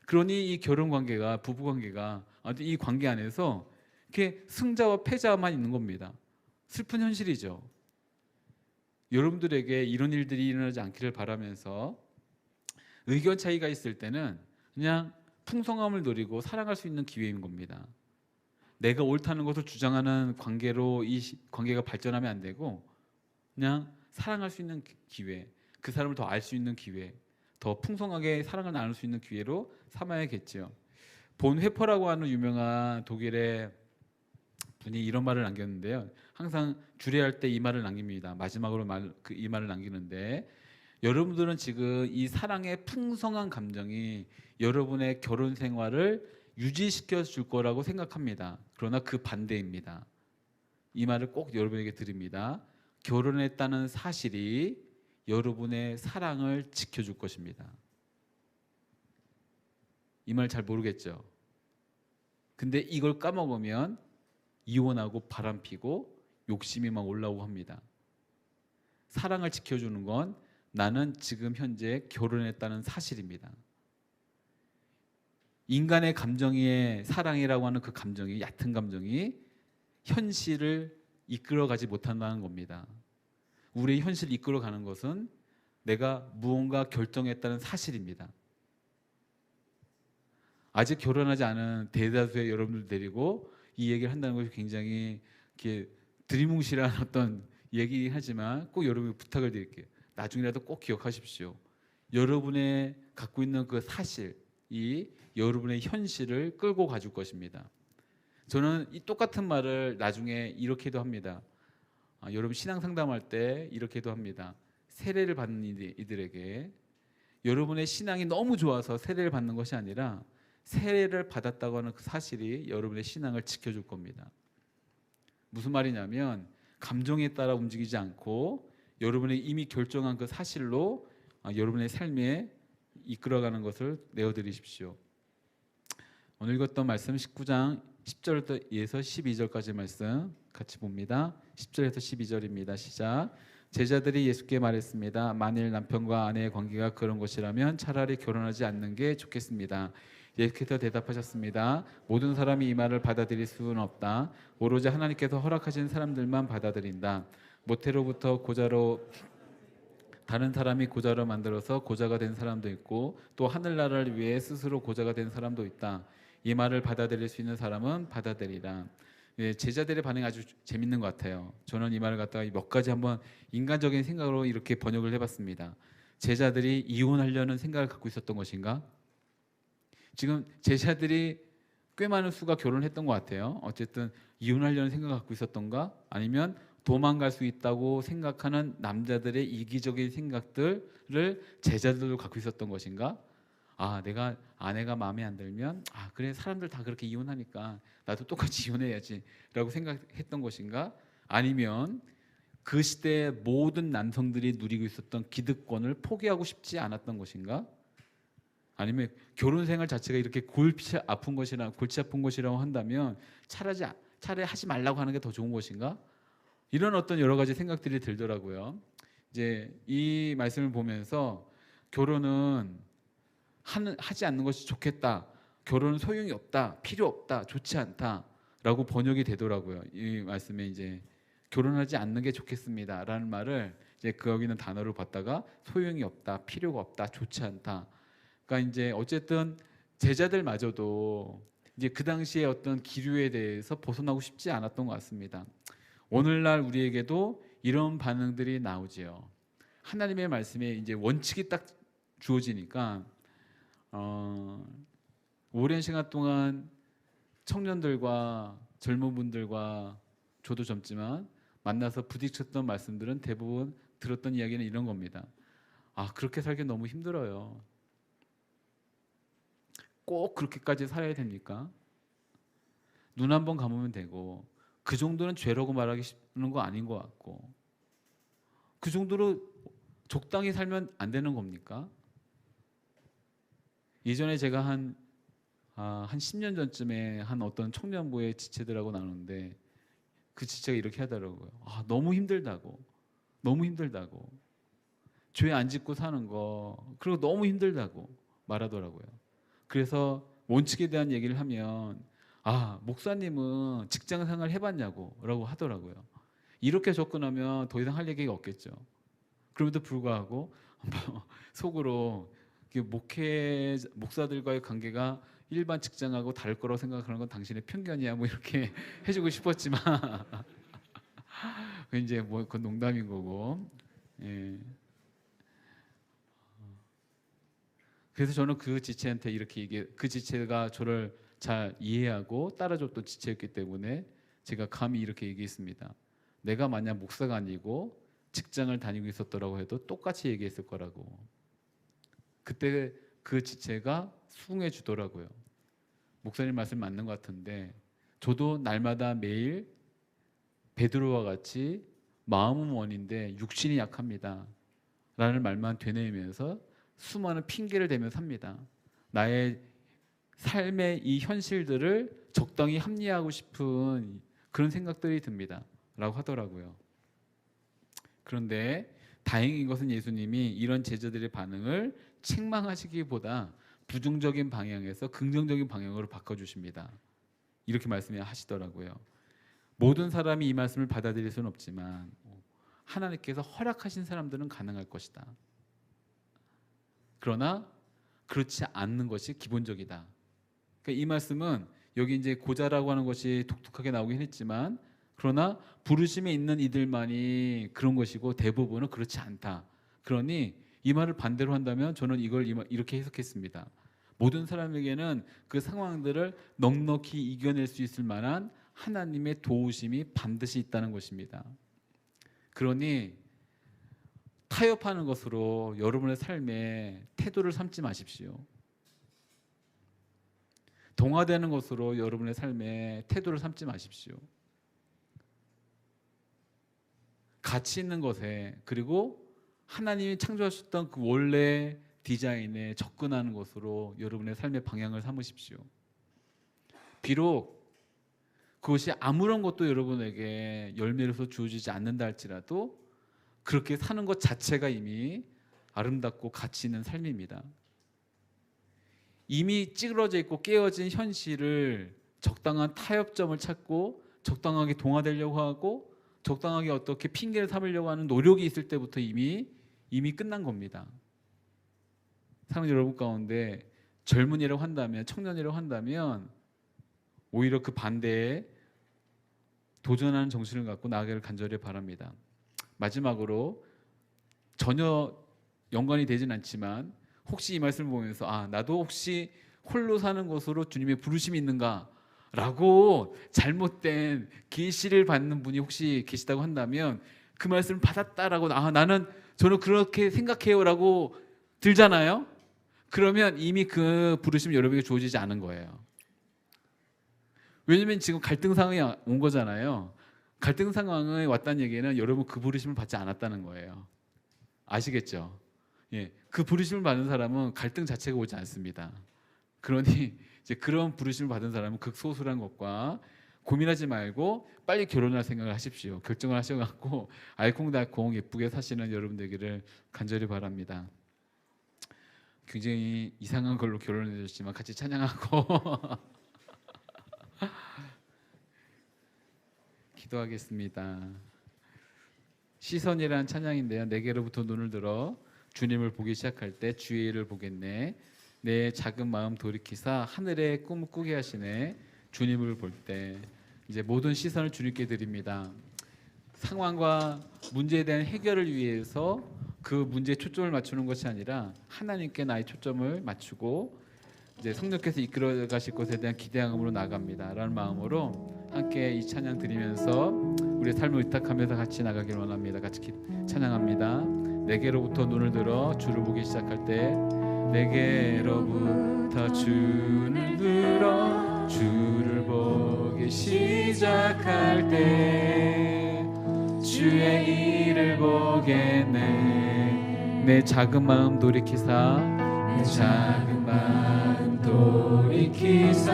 그러니 이 결혼 관계가 부부 관계가 이 관계 안에서 이렇게 승자와 패자만 있는 겁니다. 슬픈 현실이죠. 여러분들에게 이런 일들이 일어나지 않기를 바라면서 의견 차이가 있을 때는 그냥 풍성함을 누리고 사랑할 수 있는 기회인 겁니다. 내가 옳다는 것을 주장하는 관계로 이 관계가 발전하면 안 되고 그냥 사랑할 수 있는 기회, 그 사람을 더 알 수 있는 기회, 더 풍성하게 사랑을 나눌 수 있는 기회로 삼아야겠죠. 본 회퍼라고 하는 유명한 독일의 분이 이런 말을 남겼는데요. 항상 주례할 때 이 말을 남깁니다. 마지막으로 이 말을 남기는데 여러분들은 지금 이 사랑의 풍성한 감정이 여러분의 결혼 생활을 유지시켜 줄 거라고 생각합니다. 그러나 그 반대입니다. 이 말을 꼭 여러분에게 드립니다. 결혼했다는 사실이 여러분의 사랑을 지켜줄 것입니다. 이 말 잘 모르겠죠? 근데 이걸 까먹으면 이혼하고 바람피고 욕심이 막 올라오고 합니다. 사랑을 지켜주는 건 나는 지금 현재 결혼했다는 사실입니다. 인간의 감정의 사랑이라고 하는 그 감정이 얕은 감정이 현실을 이끌어가지 못한다는 겁니다. 우리의 현실을 이끌어가는 것은 내가 무언가 결정했다는 사실입니다. 아직 결혼하지 않은 대다수의 여러분들 데리고 이 얘기를 한다는 것이 굉장히 이렇게 드리뭉실한 어떤 얘기긴 하지만 꼭 여러분 부탁을 드릴게요. 나중이라도 꼭 기억하십시오. 여러분의 갖고 있는 그 사실이 여러분의 현실을 끌고 가줄 것입니다. 저는 이 똑같은 말을 나중에 이렇게도 합니다. 여러분 신앙 상담할 때 이렇게도 합니다. 세례를 받는 이들에게 여러분의 신앙이 너무 좋아서 세례를 받는 것이 아니라 세례를 받았다고 하는 그 사실이 여러분의 신앙을 지켜줄 겁니다. 무슨 말이냐면 감정에 따라 움직이지 않고 여러분이 이미 결정한 그 사실로 여러분의 삶에 이끌어가는 것을 내어드리십시오. 오늘 읽었던 말씀 19장 10절에서 12절까지 말씀 같이 봅니다. 10절에서 12절입니다. 시작. 제자들이 예수께 말했습니다. 만일 남편과 아내의 관계가 그런 것이라면 차라리 결혼하지 않는 게 좋겠습니다. 예수께서 대답하셨습니다. 모든 사람이 이 말을 받아들일 수는 없다. 오로지 하나님께서 허락하신 사람들만 받아들인다. 모태로부터 고자로 다른 사람이 고자로 만들어서 고자가 된 사람도 있고 또 하늘나라를 위해 스스로 고자가 된 사람도 있다. 이 말을 받아들일 수 있는 사람은 받아들이라. 제자들의 반응이 아주 재밌는 것 같아요. 저는 이 말을 갖다가 몇 가지 한번 인간적인 생각으로 이렇게 번역을 해봤습니다. 제자들이 이혼하려는 생각을 갖고 있었던 것인가? 지금 제자들이 꽤 많은 수가 결혼했던 것 같아요. 어쨌든 이혼하려는 생각을 갖고 있었던가, 아니면 도망갈 수 있다고 생각하는 남자들의 이기적인 생각들을 제자들도 갖고 있었던 것인가? 아, 내가 아내가 마음에 안 들면 그래, 사람들 다 그렇게 이혼하니까 나도 똑같이 이혼해야지 라고 생각했던 것인가? 아니면 그 시대의 모든 남성들이 누리고 있었던 기득권을 포기하고 싶지 않았던 것인가? 아니면 결혼 생활 자체가 이렇게 골치 아픈 것이라고 한다면 차라리 하지 말라고 하는 게 더 좋은 것인가? 이런 어떤 여러 가지 생각들이 들더라고요. 이제 이 말씀을 보면서 결혼은 하지 않는 것이 좋겠다, 결혼은 소용이 없다, 필요 없다, 좋지 않다라고 번역이 되더라고요. 이 말씀에 이제 결혼하지 않는 게 좋겠습니다라는 말을 이제 거기 있는 단어를 봤다가 소용이 없다, 필요가 없다, 좋지 않다. 그러니까 이제 어쨌든 제자들마저도 이제 그 당시에 어떤 기류에 대해서 벗어나고 싶지 않았던 것 같습니다. 오늘날 우리에게도 이런 반응들이 나오지요. 하나님의 말씀에 이제 원칙이 딱 주어지니까 오랜 시간 동안 청년들과 젊은 분들과, 저도 젊지만 만나서 부딪혔던 말씀들은 대부분 들었던 이야기는 이런 겁니다. 그렇게 살기 너무 힘들어요. 꼭 그렇게까지 살아야 됩니까? 눈 한 번 감으면 되고, 그 정도는 죄라고 말하기 쉽는 거 아닌 것 같고, 그 정도로 적당히 살면 안 되는 겁니까? 예전에 제가 한 10년 전쯤에 한 어떤 청년부의 지체들하고 나누는데, 그 지체가 이렇게 하더라고요. 너무 힘들다고 죄 안 짓고 사는 거, 그리고 너무 힘들다고 말하더라고요. 그래서 원칙에 대한 얘기를 하면 목사님은 직장 생활 해봤냐고 라고 하더라고요. 이렇게 접근하면 더 이상 할 얘기가 없겠죠. 그럼에도 불구하고 속으로 목사들과의 관계가 일반 직장하고 다를 거라고 생각하는 건 당신의 편견이야, 뭐 이렇게 해주고 싶었지만 이제 그건 농담인 거고. 예. 그래서 저는 그 지체한테 이렇게 그 지체가 저를 잘 이해하고 따라줬던 지체였기 때문에 제가 감히 이렇게 얘기했습니다. 내가 만약 목사가 아니고 직장을 다니고 있었더라고 해도 똑같이 얘기했을 거라고. 그때 그 지체가 수긍해 주더라고요. 목사님 말씀 맞는 것 같은데, 저도 날마다 매일 베드로와 같이 마음은 원인데 육신이 약합니다 라는 말만 되뇌이면서 수많은 핑계를 대며 삽니다. 나의 삶의 이 현실들을 적당히 합리화하고 싶은 그런 생각들이 듭니다 라고 하더라고요. 그런데 다행인 것은 예수님이 이런 제자들의 반응을 책망하시기보다 부정적인 방향에서 긍정적인 방향으로 바꿔주십니다. 이렇게 말씀하시더라고요. 모든 사람이 이 말씀을 받아들일 수는 없지만 하나님께서 허락하신 사람들은 가능할 것이다. 그러나 그렇지 않는 것이 기본적이다. 그러니까 이 말씀은 여기 이제 고자라고 하는 것이 독특하게 나오긴 했지만, 그러나 부르심에 있는 이들만이 그런 것이고 대부분은 그렇지 않다. 그러니 이 말을 반대로 한다면 저는 이걸 이렇게 해석했습니다. 모든 사람에게는 그 상황들을 넉넉히 이겨낼 수 있을 만한 하나님의 도우심이 반드시 있다는 것입니다. 그러니 타협하는 것으로 여러분의 삶에 태도를 삼지 마십시오. 동화되는 것으로 여러분의 삶에 태도를 삼지 마십시오. 가치 있는 것에, 그리고 하나님이 창조하셨던 그 원래 디자인에 접근하는 것으로 여러분의 삶의 방향을 삼으십시오. 비록 그것이 아무런 것도 여러분에게 열매로서 주어지지 않는다 할지라도 그렇게 사는 것 자체가 이미 아름답고 가치 있는 삶입니다. 이미 찌그러져 있고 깨어진 현실을 적당한 타협점을 찾고 적당하게 동화되려고 하고 적당하게 어떻게 핑계를 삼으려고 하는 노력이 있을 때부터 이미 끝난 겁니다. 사랑하는 여러분 가운데 젊은이라고 한다면, 청년이라고 한다면 오히려 그 반대에 도전하는 정신을 갖고 나아가기를 간절히 바랍니다. 마지막으로 전혀 연관이 되진 않지만 혹시 이 말씀을 보면서 나도 혹시 홀로 사는 것으로 주님의 부르심이 있는가? 라고 잘못된 계시를 받는 분이 혹시 계시다고 한다면 그 말씀을 받았다라고 저는 그렇게 생각해요라고 들잖아요. 그러면 이미 그 부르심이 여러분에게 주어지지 않은 거예요. 왜냐면 지금 갈등 상황이 온 거잖아요. 갈등 상황에 왔다는 얘기는 여러분 그 부르심을 받지 않았다는 거예요. 아시겠죠? 예, 그 부르심을 받은 사람은 갈등 자체가 오지 않습니다. 그러니 이제 그런 부르심을 받은 사람은 극소수란 것과 고민하지 말고 빨리 결혼할 생각을 하십시오. 결정을 하셔갖고 알콩달콩 예쁘게 사시는 여러분 되기를 간절히 바랍니다. 굉장히 이상한 걸로 결혼해 주셨지만 같이 찬양하고 기도하겠습니다. 시선이란 찬양인데요. 내게로부터 눈을 들어 주님을 보기 시작할 때 주의 일을 보겠네. 내 작은 마음 돌이키사 하늘의 꿈을 꾸게 하시네. 주님을 볼 때 이제 모든 시선을 주님께 드립니다. 상황과 문제에 대한 해결을 위해서 그 문제에 초점을 맞추는 것이 아니라 하나님께 나의 초점을 맞추고 이제 성령께서 이끌어 가실 것에 대한 기대함으로 나갑니다라는 마음으로 함께 이 찬양 드리면서 우리의 삶을 의탁하면서 같이 나가길 원합니다. 같이 찬양합니다. 내게로부터 눈을 들어 주를 보기 시작할 때 내게로부터 주를 들어 주를 보기 시작할 때 주의 일을 보겠네. 내 작은 마음 돌이키사 내 작은 마음 돌이키사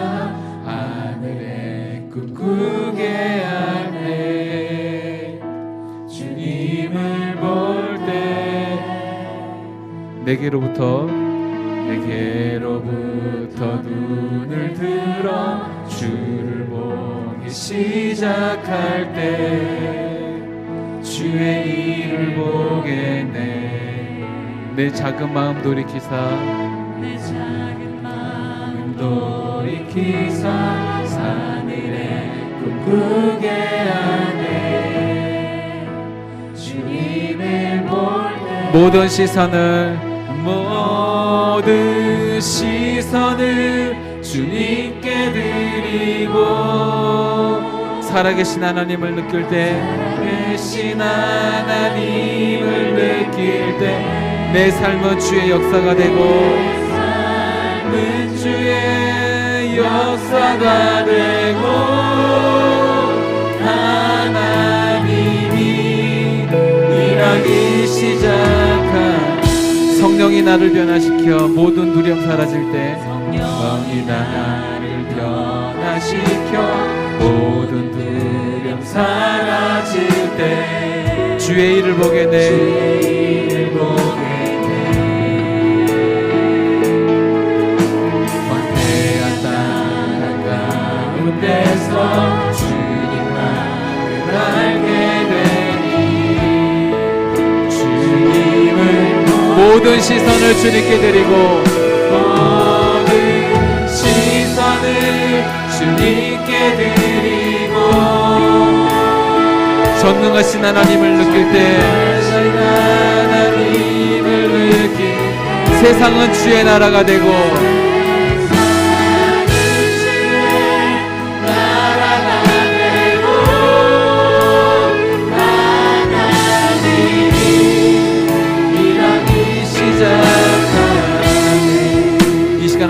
하늘의 꿈 꾸게 하네. 주님을 볼 때 내게로부터 눈을 들어 주를 보기 시작할 때 주의 일을 보겠네. 내 작은 마음 돌이키사 내 작은 마음 돌이키사 하늘의 꿈 꾸게 하네. 주님을 볼 때 모든 시선을 주님께 드리고 살아계신 하나님을 느낄 때 살아계신 하나님을 느낄 때 내 삶은 주의 역사가 되고 삶은 주의 역사가 되고 하나님이 일하기 시작한 성령이 나를 변화시켜 모든 두려움 사라질 때 성령이 나를 변화시켜 모든 두려움 사라질 때 주의 일을 보겠네. 주의 일을 보겠네. 광대한 땅 한가운데서 주님만을 알게 되니 주님을 모든 시선을 주님께 드리고 모든 시선을 주님께 드리고 전능하신 하나님을 느낄 때 하나님을 느낄 세상은 주의 나라가 되고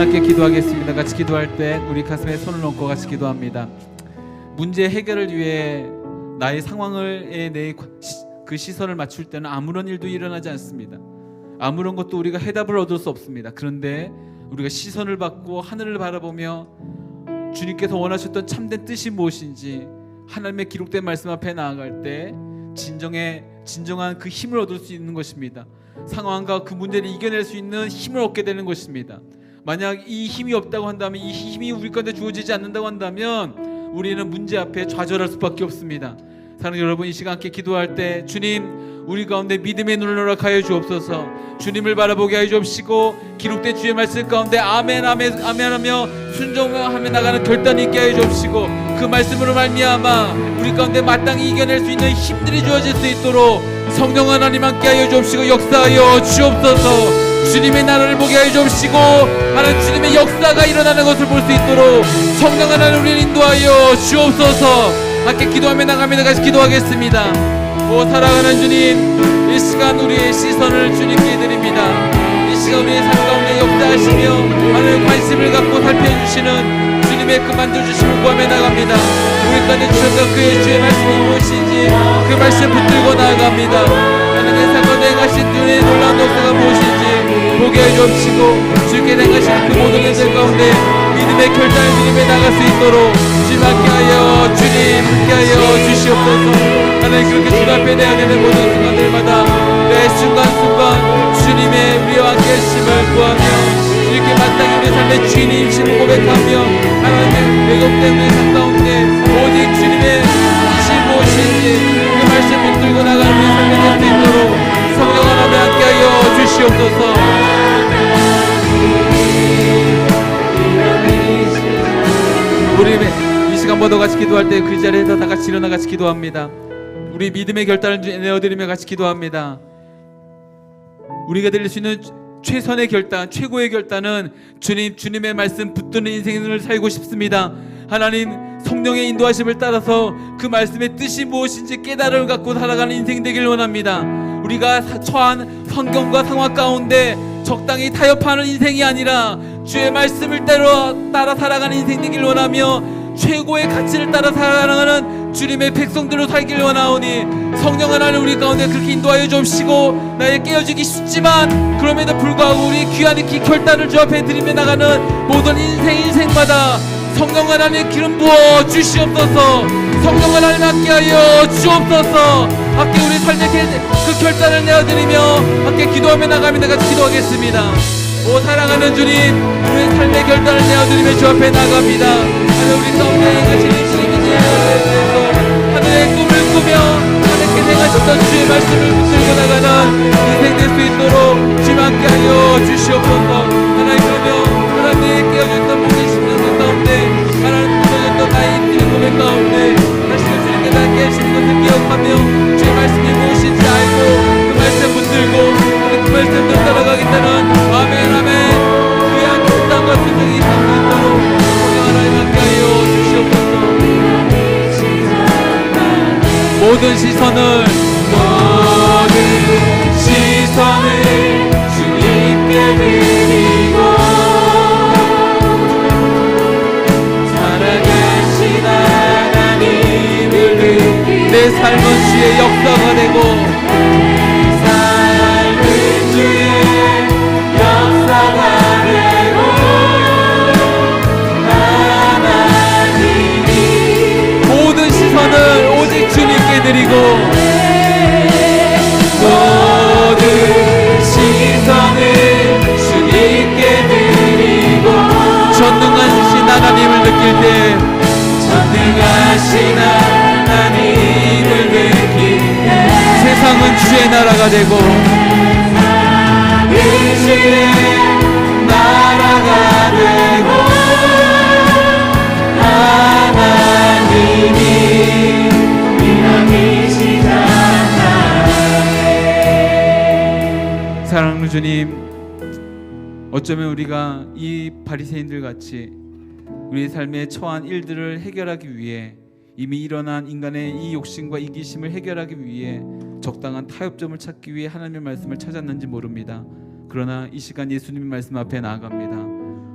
함께 기도하겠습니다. 같이 기도할 때 우리 가슴에 손을 얹고 같이 기도합니다. 문제 해결을 위해 나의 상황을 내 그 시선을 맞출 때는 아무런 일도 일어나지 않습니다. 아무런 것도 우리가 해답을 얻을 수 없습니다. 그런데 우리가 시선을 받고 하늘을 바라보며 주님께서 원하셨던 참된 뜻이 무엇인지 하나님의 기록된 말씀 앞에 나아갈 때 진정한 그 힘을 얻을 수 있는 것입니다. 상황과 그 문제를 이겨낼 수 있는 힘을 얻게 되는 것입니다. 만약 이 힘이 없다고 한다면, 이 힘이 우리 가운데 주어지지 않는다고 한다면 우리는 문제 앞에 좌절할 수밖에 없습니다. 사랑하는 여러분, 이 시간 함께 기도할 때 주님, 우리 가운데 믿음의 눈을 허락하여 주옵소서. 주님을 바라보게 하여 주옵시고 기록된 주의 말씀 가운데 아멘 아멘 아멘 하며 순종하며 나가는 결단이 있게 하여 주옵시고 그 말씀으로 말미암아 우리 가운데 마땅히 이겨낼 수 있는 힘들이 주어질 수 있도록 성령 하나님 함께 하여 주옵시고 역사하여 주옵소서. 주님의 나라를 보게 하여 주옵시고 하나님 주님의 역사가 일어나는 것을 볼 수 있도록 성령 하나님 우리를 인도하여 주옵소서. 함께 기도하며 나가며 같이 기도하겠습니다. 오 사랑하는 주님, 이 시간 우리의 시선을 주님께 드립니다. 이 시간 우리의 삶 가운데 역사하시며 하나님 관심을 갖고 살펴주시는 주님의 그 만져주심을 구하며 나갑니다. 우리 가운데 주셨던 그의 주의 말씀이 무엇인지 그 말씀 붙들고 나아갑니다. 하나님의 사건에 행하신 주의 놀라운 역사가 무엇인지 보게 해주옵시고 주께 행하신 그 모든 일들 가운데 믿음의 결단을 주님에 나갈 수 있도록 주님 함께하여 주님 함께하여 주시옵소서. 하나님 그렇게 주 앞에 내야 되는 모든 순간들마다 매 순간순간 주님의 우리와 함께 하심을 구하며 주님께 마땅히 우리 삶의 주인이심을 고백하며 하나님의 왜곡된 우리 삶 가운데 오직 주님의 이신 무엇인지 그 말씀 붙들고 나가는 우리 삶이 될 수 있도록 성령 하나님 함께하여 주시옵소서. 우리 이 시간 모두 같이 기도할 때 그 자리에서 다 같이 일어나 같이 기도합니다. 우리 믿음의 결단을 내어드리며 같이 기도합니다. 우리가 드릴 수 있는 최선의 결단, 최고의 결단은 주님의 말씀 붙드는 인생을 살고 싶습니다. 하나님 성령의 인도하심을 따라서 그 말씀의 뜻이 무엇인지 깨달음을 갖고 살아가는 인생 되길 원합니다. 우리가 처한 환경과 상황 가운데 적당히 타협하는 인생이 아니라 주의 말씀을 따라 살아가는 인생 되길 원하며 최고의 가치를 따라 살아가는 주님의 백성들로 살길 원하오니 성령 하나님 우리 가운데 그렇게 인도하여 주옵시고 나의 깨어지기 쉽지만 그럼에도 불구하고 우리 귀한 이 결단을 주 앞에 드리며 나가는 모든 인생마다 성령 하나님 기름 부어 주시옵소서. 성령 하나님 함께하여 주옵소서. 함께 우리 삶의 그 결단을 내어드리며 함께 기도하며 나가며 같이 기도하겠습니다. 오 사랑하는 주님, 우리의 삶의 결단을 내어드리며 주 앞에 나갑니다. 하나님 우리 가운데 행하시는 주님이 되어서 하늘의 꿈을 꾸며 하나님께 행하셨던 주의 말씀을 붙들고 나가는 인생 될 수 있도록 주님 함께하여 주시옵소서. 하나님 그러며 하나님의 깨어졌던 모든 심령들 가운데 하나님 무너졌던 나의 힘든 고백 가운데 다시 주님께 닿게 하시는 것을 기억하며 주의 말씀이 무엇인지 알고 그 말씀 붙들고 그 말씀대로 따라가겠다는 아멘 아멘 그의 한 땅과 세상이 있을 수 있도록 하나님 함께하여 주시옵소서. 모든 시선을 주님께 드리고 살아계신 하나님을 느끼 내 삶은 주의 역사가 되고 삶은 주의 역사가 되고 하나님이 모든 시선을 오직 주님께 드리고 모든 시선을 주님께 드리고 전능하신 하나님을 느낄 때 전능하신 하나님을 느낄 때 세상은 주의 나라가 되고 주의 나라가 되고 하나님이 사랑하는 주님, 어쩌면 우리가 이 바리새인들 같이 우리의 삶에 처한 일들을 해결하기 위해 이미 일어난 인간의 이 욕심과 이기심을 해결하기 위해 적당한 타협점을 찾기 위해 하나님의 말씀을 찾았는지 모릅니다. 그러나 이 시간 예수님의 말씀 앞에 나아갑니다.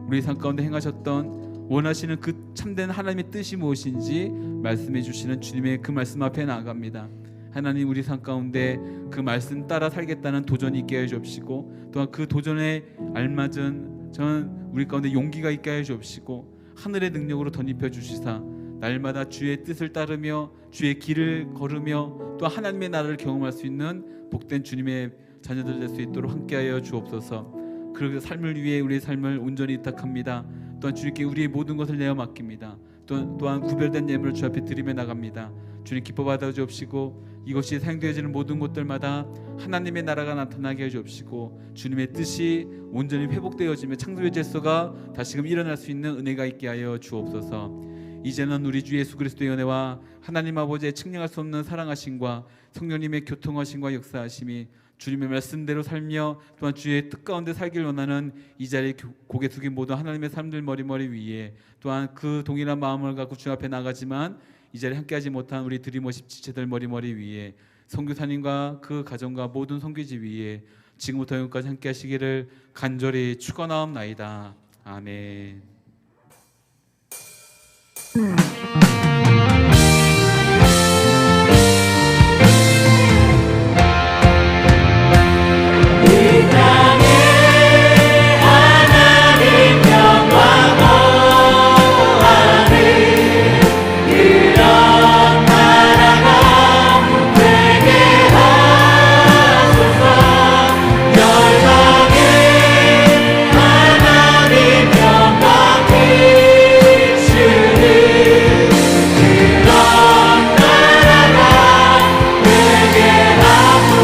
우리 삶 가운데 행하셨던 원하시는 그 참된 하나님의 뜻이 무엇인지 말씀해 주시는 주님의 그 말씀 앞에 나아갑니다. 하나님 우리 삶 가운데 그 말씀 따라 살겠다는 도전이 있게 해 주옵시고 또한 그 도전에 알맞은 저는 우리 가운데 용기가 있게 해 주옵시고 하늘의 능력으로 덧입혀 주시사 날마다 주의 뜻을 따르며 주의 길을 걸으며 또 하나님의 나라를 경험할 수 있는 복된 주님의 자녀들 될 수 있도록 함께하여 주옵소서. 그 삶을 위해 우리의 삶을 온전히 의탁합니다. 또한 주님께 우리의 모든 것을 내어 맡깁니다. 또한 구별된 예물을 주 앞에 드리며 나갑니다. 주님 기뻐 받아 주옵시고 이것이 사용되어지는 모든 곳들마다 하나님의 나라가 나타나게 해 주옵시고 주님의 뜻이 온전히 회복되어지며 창조의 질서가 다시금 일어날 수 있는 은혜가 있게 하여 주옵소서. 이제는 우리 주 예수 그리스도의 은혜와 하나님 아버지의 측량할 수 없는 사랑하심과 성령님의 교통하심과 역사하심이 주님의 말씀대로 살며 또한 주의 뜻 가운데 살길 원하는 이 자리에 고개 숙인 모든 하나님의 사람들 머리 위에 또한 그 동일한 마음을 갖고 주 앞에 나가지만 이 자리에 함께하지 못한 우리 드림워십 지체들 머리 위에 선교사님과 그 가정과 모든 선교지 위에 지금부터 영원까지 함께하시기를 간절히 축원하옵나이다. 아멘.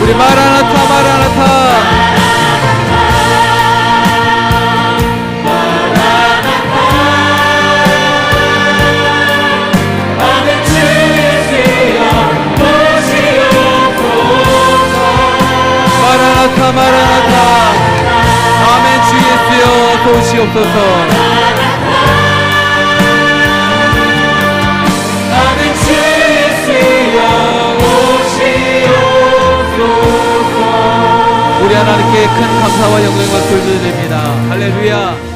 우리 마라나타 마라나타 마라나타 마라나타 아멘. 주 예수여 어서 오시옵소서. 우리 하나님께 큰 감사와 영광과 돌려드립니다. 할렐루야.